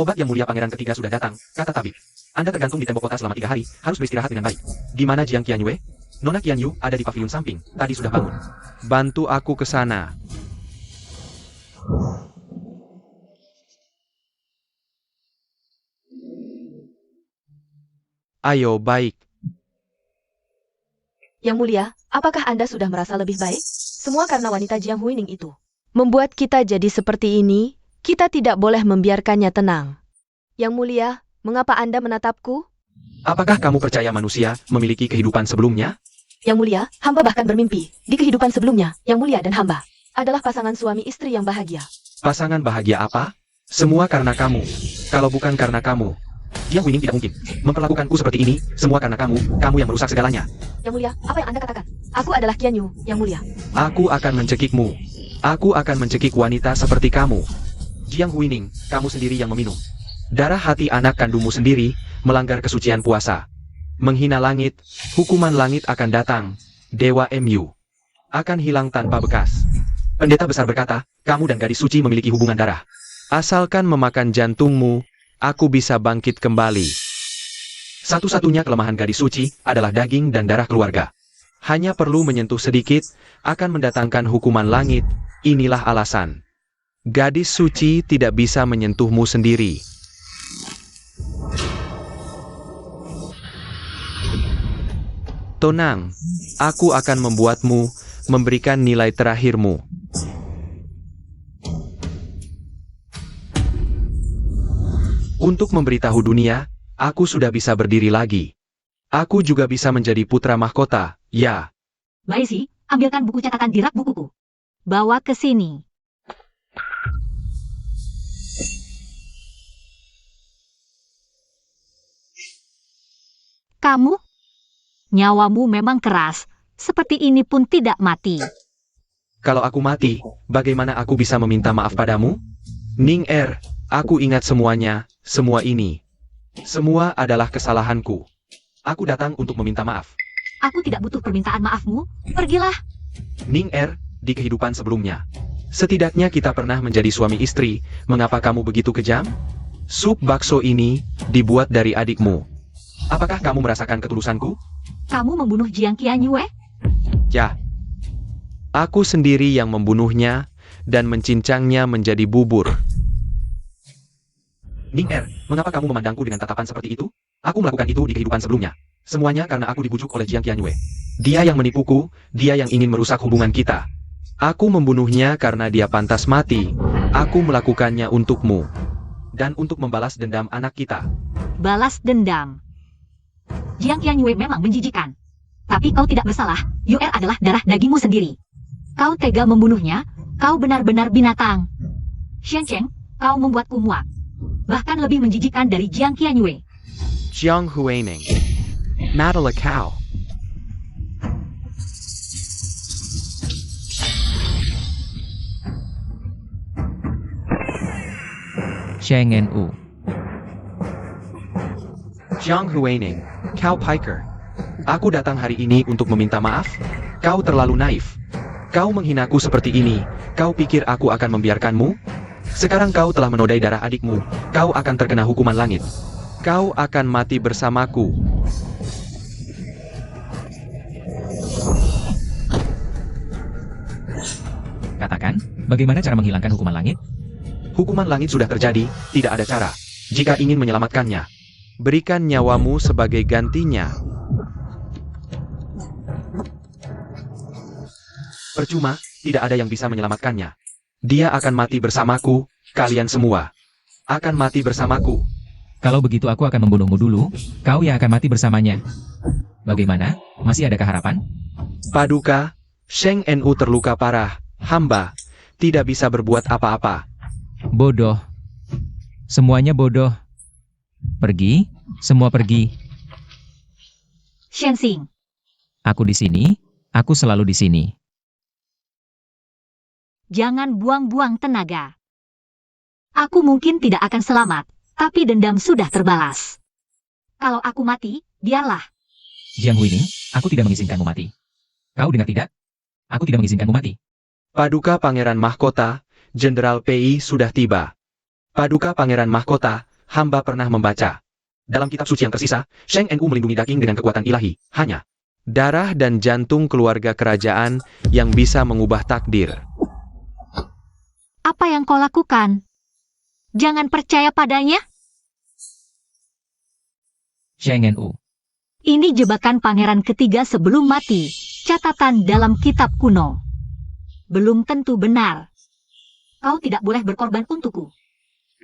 Obat yang mulia pangeran ketiga sudah datang, kata tabib. Anda tergantung di tembok kota selama 3 hari, harus beristirahat dengan baik. Di mana Jiang Qianyue? Nona Qianyu ada di pavilion samping, tadi sudah bangun. Bantu aku ke sana. Ayo, baik. Yang mulia, apakah Anda sudah merasa lebih baik? Semua karena wanita Jiang Huining itu. Membuat kita jadi seperti ini, kita tidak boleh membiarkannya tenang. Yang mulia, mengapa Anda menatapku? Apakah kamu percaya manusia memiliki kehidupan sebelumnya? Yang mulia, hamba bahkan bermimpi. Di kehidupan sebelumnya, Yang mulia dan hamba adalah pasangan suami istri yang bahagia. Pasangan bahagia apa? Semua karena kamu. Kalau bukan karena kamu, Jiang Huining tidak mungkin memperlakukanku seperti ini. Semua karena kamu yang merusak segalanya. Yang mulia, apa yang Anda katakan? Aku adalah Qianyu, Yang mulia. Aku akan mencekikmu. Aku akan mencekik wanita seperti kamu. Jiang Huining, kamu sendiri yang meminum. Darah hati anak kandungmu sendiri melanggar kesucian puasa. Menghina langit, hukuman langit akan datang. Dewa MU akan hilang tanpa bekas. Pendeta besar berkata, kamu dan gadis suci memiliki hubungan darah. Asalkan memakan jantungmu, aku bisa bangkit kembali. Satu-satunya kelemahan gadis suci adalah daging dan darah keluarga. Hanya perlu menyentuh sedikit, akan mendatangkan hukuman langit. Inilah alasan. Gadis suci tidak bisa menyentuhmu sendiri. Tenang, aku akan membuatmu memberikan nilai terakhirmu. Untuk memberitahu dunia, aku sudah bisa berdiri lagi. Aku juga bisa menjadi putra mahkota, ya. Baisi, ambilkan buku catatan di rak bukuku. Bawa ke sini. Kamu? Nyawamu memang keras. Seperti ini pun tidak mati. Kalau aku mati, bagaimana aku bisa meminta maaf padamu? Ning aku ingat semuanya, semua ini. Semua adalah kesalahanku. Aku datang untuk meminta maaf. Aku tidak butuh permintaan maafmu. Pergilah. Ning di kehidupan sebelumnya. Setidaknya kita pernah menjadi suami istri. Mengapa kamu begitu kejam? Sup bakso ini dibuat dari adikmu. Apakah kamu merasakan ketulusanku? Kamu membunuh Jiang Qianyue? Ya. Aku sendiri yang membunuhnya dan mencincangnya menjadi bubur. Ning mengapa kamu memandangku dengan tatapan seperti itu? Aku melakukan itu di kehidupan sebelumnya. Semuanya karena aku dibujuk oleh Jiang Qianyue. Dia yang menipuku, dia yang ingin merusak hubungan kita. Aku membunuhnya karena dia pantas mati. Aku melakukannya untukmu. Dan untuk membalas dendam anak kita. Balas dendam. Jiang Qianyue memang menjijikan. Tapi kau tidak bersalah. Yuer adalah darah dagingmu sendiri. Kau tega membunuhnya. Kau benar-benar binatang. Xiancheng, kau membuatku muak. Bahkan lebih menjijikan dari Jiang Qianyue. Jiang Huining. Madala Cow. Sheng Nu. Jiang Huining, Cow Piker. Aku datang hari ini untuk meminta maaf. Kau terlalu naif. Kau menghinaku seperti ini. Kau pikir aku akan membiarkanmu? Sekarang kau telah menodai darah adikmu. Kau akan terkena hukuman langit. Kau akan mati bersamaku. Bagaimana cara menghilangkan hukuman langit? Hukuman langit sudah terjadi, tidak ada cara. Jika ingin menyelamatkannya, berikan nyawamu sebagai gantinya. Percuma, tidak ada yang bisa menyelamatkannya. Dia akan mati bersamaku, kalian semua akan mati bersamaku. Kalau begitu aku akan membunuhmu dulu, kau yang akan mati bersamanya. Bagaimana? Masih adakah harapan? Paduka, Sheng Nu terluka parah, hamba tidak bisa berbuat apa-apa. Bodoh. Semuanya bodoh. Pergi, semua pergi. Shenzing, Aku di sini, aku selalu di sini. jangan buang-buang tenaga. Aku mungkin tidak akan selamat, tapi dendam sudah terbalas. Kalau aku mati, biarlah. Jiang Huining, aku tidak mengizinkanmu mati. Kau dengar tidak? Aku tidak mengizinkanmu mati. Paduka Pangeran Mahkota, Jenderal Pei sudah tiba. Paduka Pangeran Mahkota, hamba pernah membaca. Dalam kitab suci yang tersisa, Sheng Nu melindungi daging dengan kekuatan ilahi. Hanya darah dan jantung keluarga kerajaan yang bisa mengubah takdir. Apa yang kau lakukan? Jangan percaya padanya. Sheng Nu. Ini jebakan pangeran ketiga sebelum mati. Catatan dalam kitab kuno. Belum tentu benar. Kau tidak boleh berkorban untukku.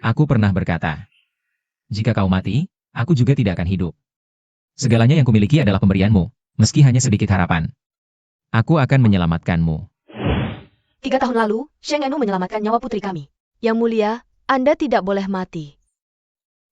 Aku pernah berkata, jika kau mati, aku juga tidak akan hidup. Segalanya yang kumiliki adalah pemberianmu, meski hanya sedikit harapan. Aku akan menyelamatkanmu. 3 tahun lalu, Sheng Nu menyelamatkan nyawa putri kami. Yang mulia, Anda tidak boleh mati.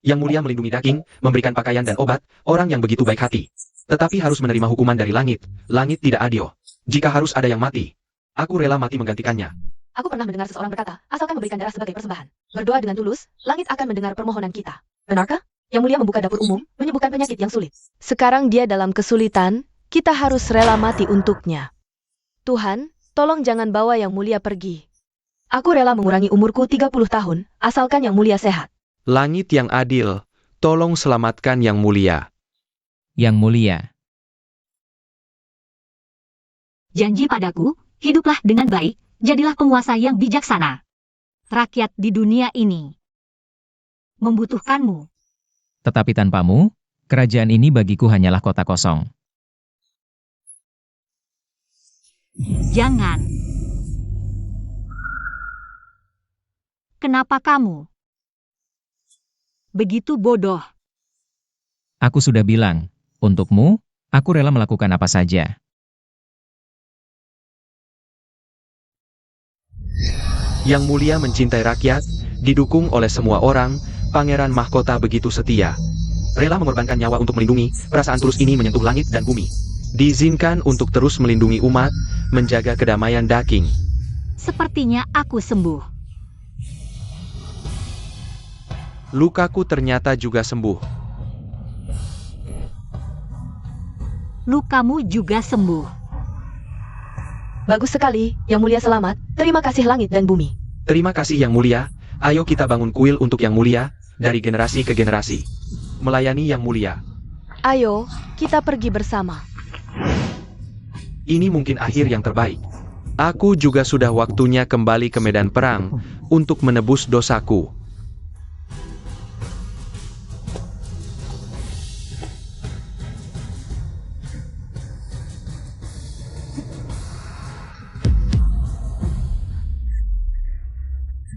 Yang mulia melindungi daging, memberikan pakaian dan obat, orang yang begitu baik hati. Tetapi harus menerima hukuman dari langit. Langit tidak adil. Jika harus ada yang mati, aku rela mati menggantikannya. Aku pernah mendengar seseorang berkata, asalkan memberikan darah sebagai persembahan. Berdoa dengan tulus, langit akan mendengar permohonan kita. Benarkah? Yang mulia membuka dapur umum, menyembuhkan penyakit yang sulit. Sekarang dia dalam kesulitan, kita harus rela mati untuknya. Tuhan, tolong jangan bawa yang mulia pergi. Aku rela mengurangi umurku 30 tahun, asalkan yang mulia sehat. Langit yang adil, tolong selamatkan yang mulia. Yang mulia. Janji padaku, hiduplah dengan baik, jadilah penguasa yang bijaksana. Rakyat di dunia ini membutuhkanmu. Tetapi tanpamu, kerajaan ini bagiku hanyalah kota kosong. Jangan. Kenapa kamu begitu bodoh? Aku sudah bilang, untukmu, aku rela melakukan apa saja. Yang mulia mencintai rakyat, didukung oleh semua orang, Pangeran Mahkota begitu setia. Rela mengorbankan nyawa untuk melindungi, perasaan tulus ini menyentuh langit dan bumi. Diizinkan untuk terus melindungi umat, menjaga kedamaian daging. Sepertinya aku sembuh. Lukaku ternyata juga sembuh. Lukamu juga sembuh. Bagus sekali, yang mulia selamat, terima kasih langit dan bumi. Terima kasih yang mulia, ayo kita bangun kuil untuk yang mulia, dari generasi ke generasi. Melayani yang mulia. Ayo, kita pergi bersama. Ini mungkin akhir yang terbaik. Aku juga sudah waktunya kembali ke medan perang, untuk menebus dosaku.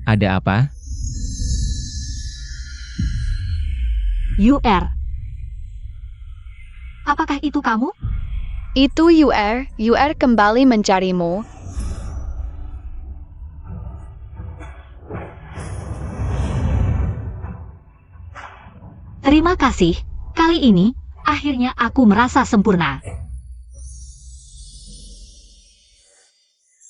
Ada apa? UR. Apakah itu kamu? Itu UR kembali mencarimu. Terima kasih. Kali ini, akhirnya aku merasa sempurna.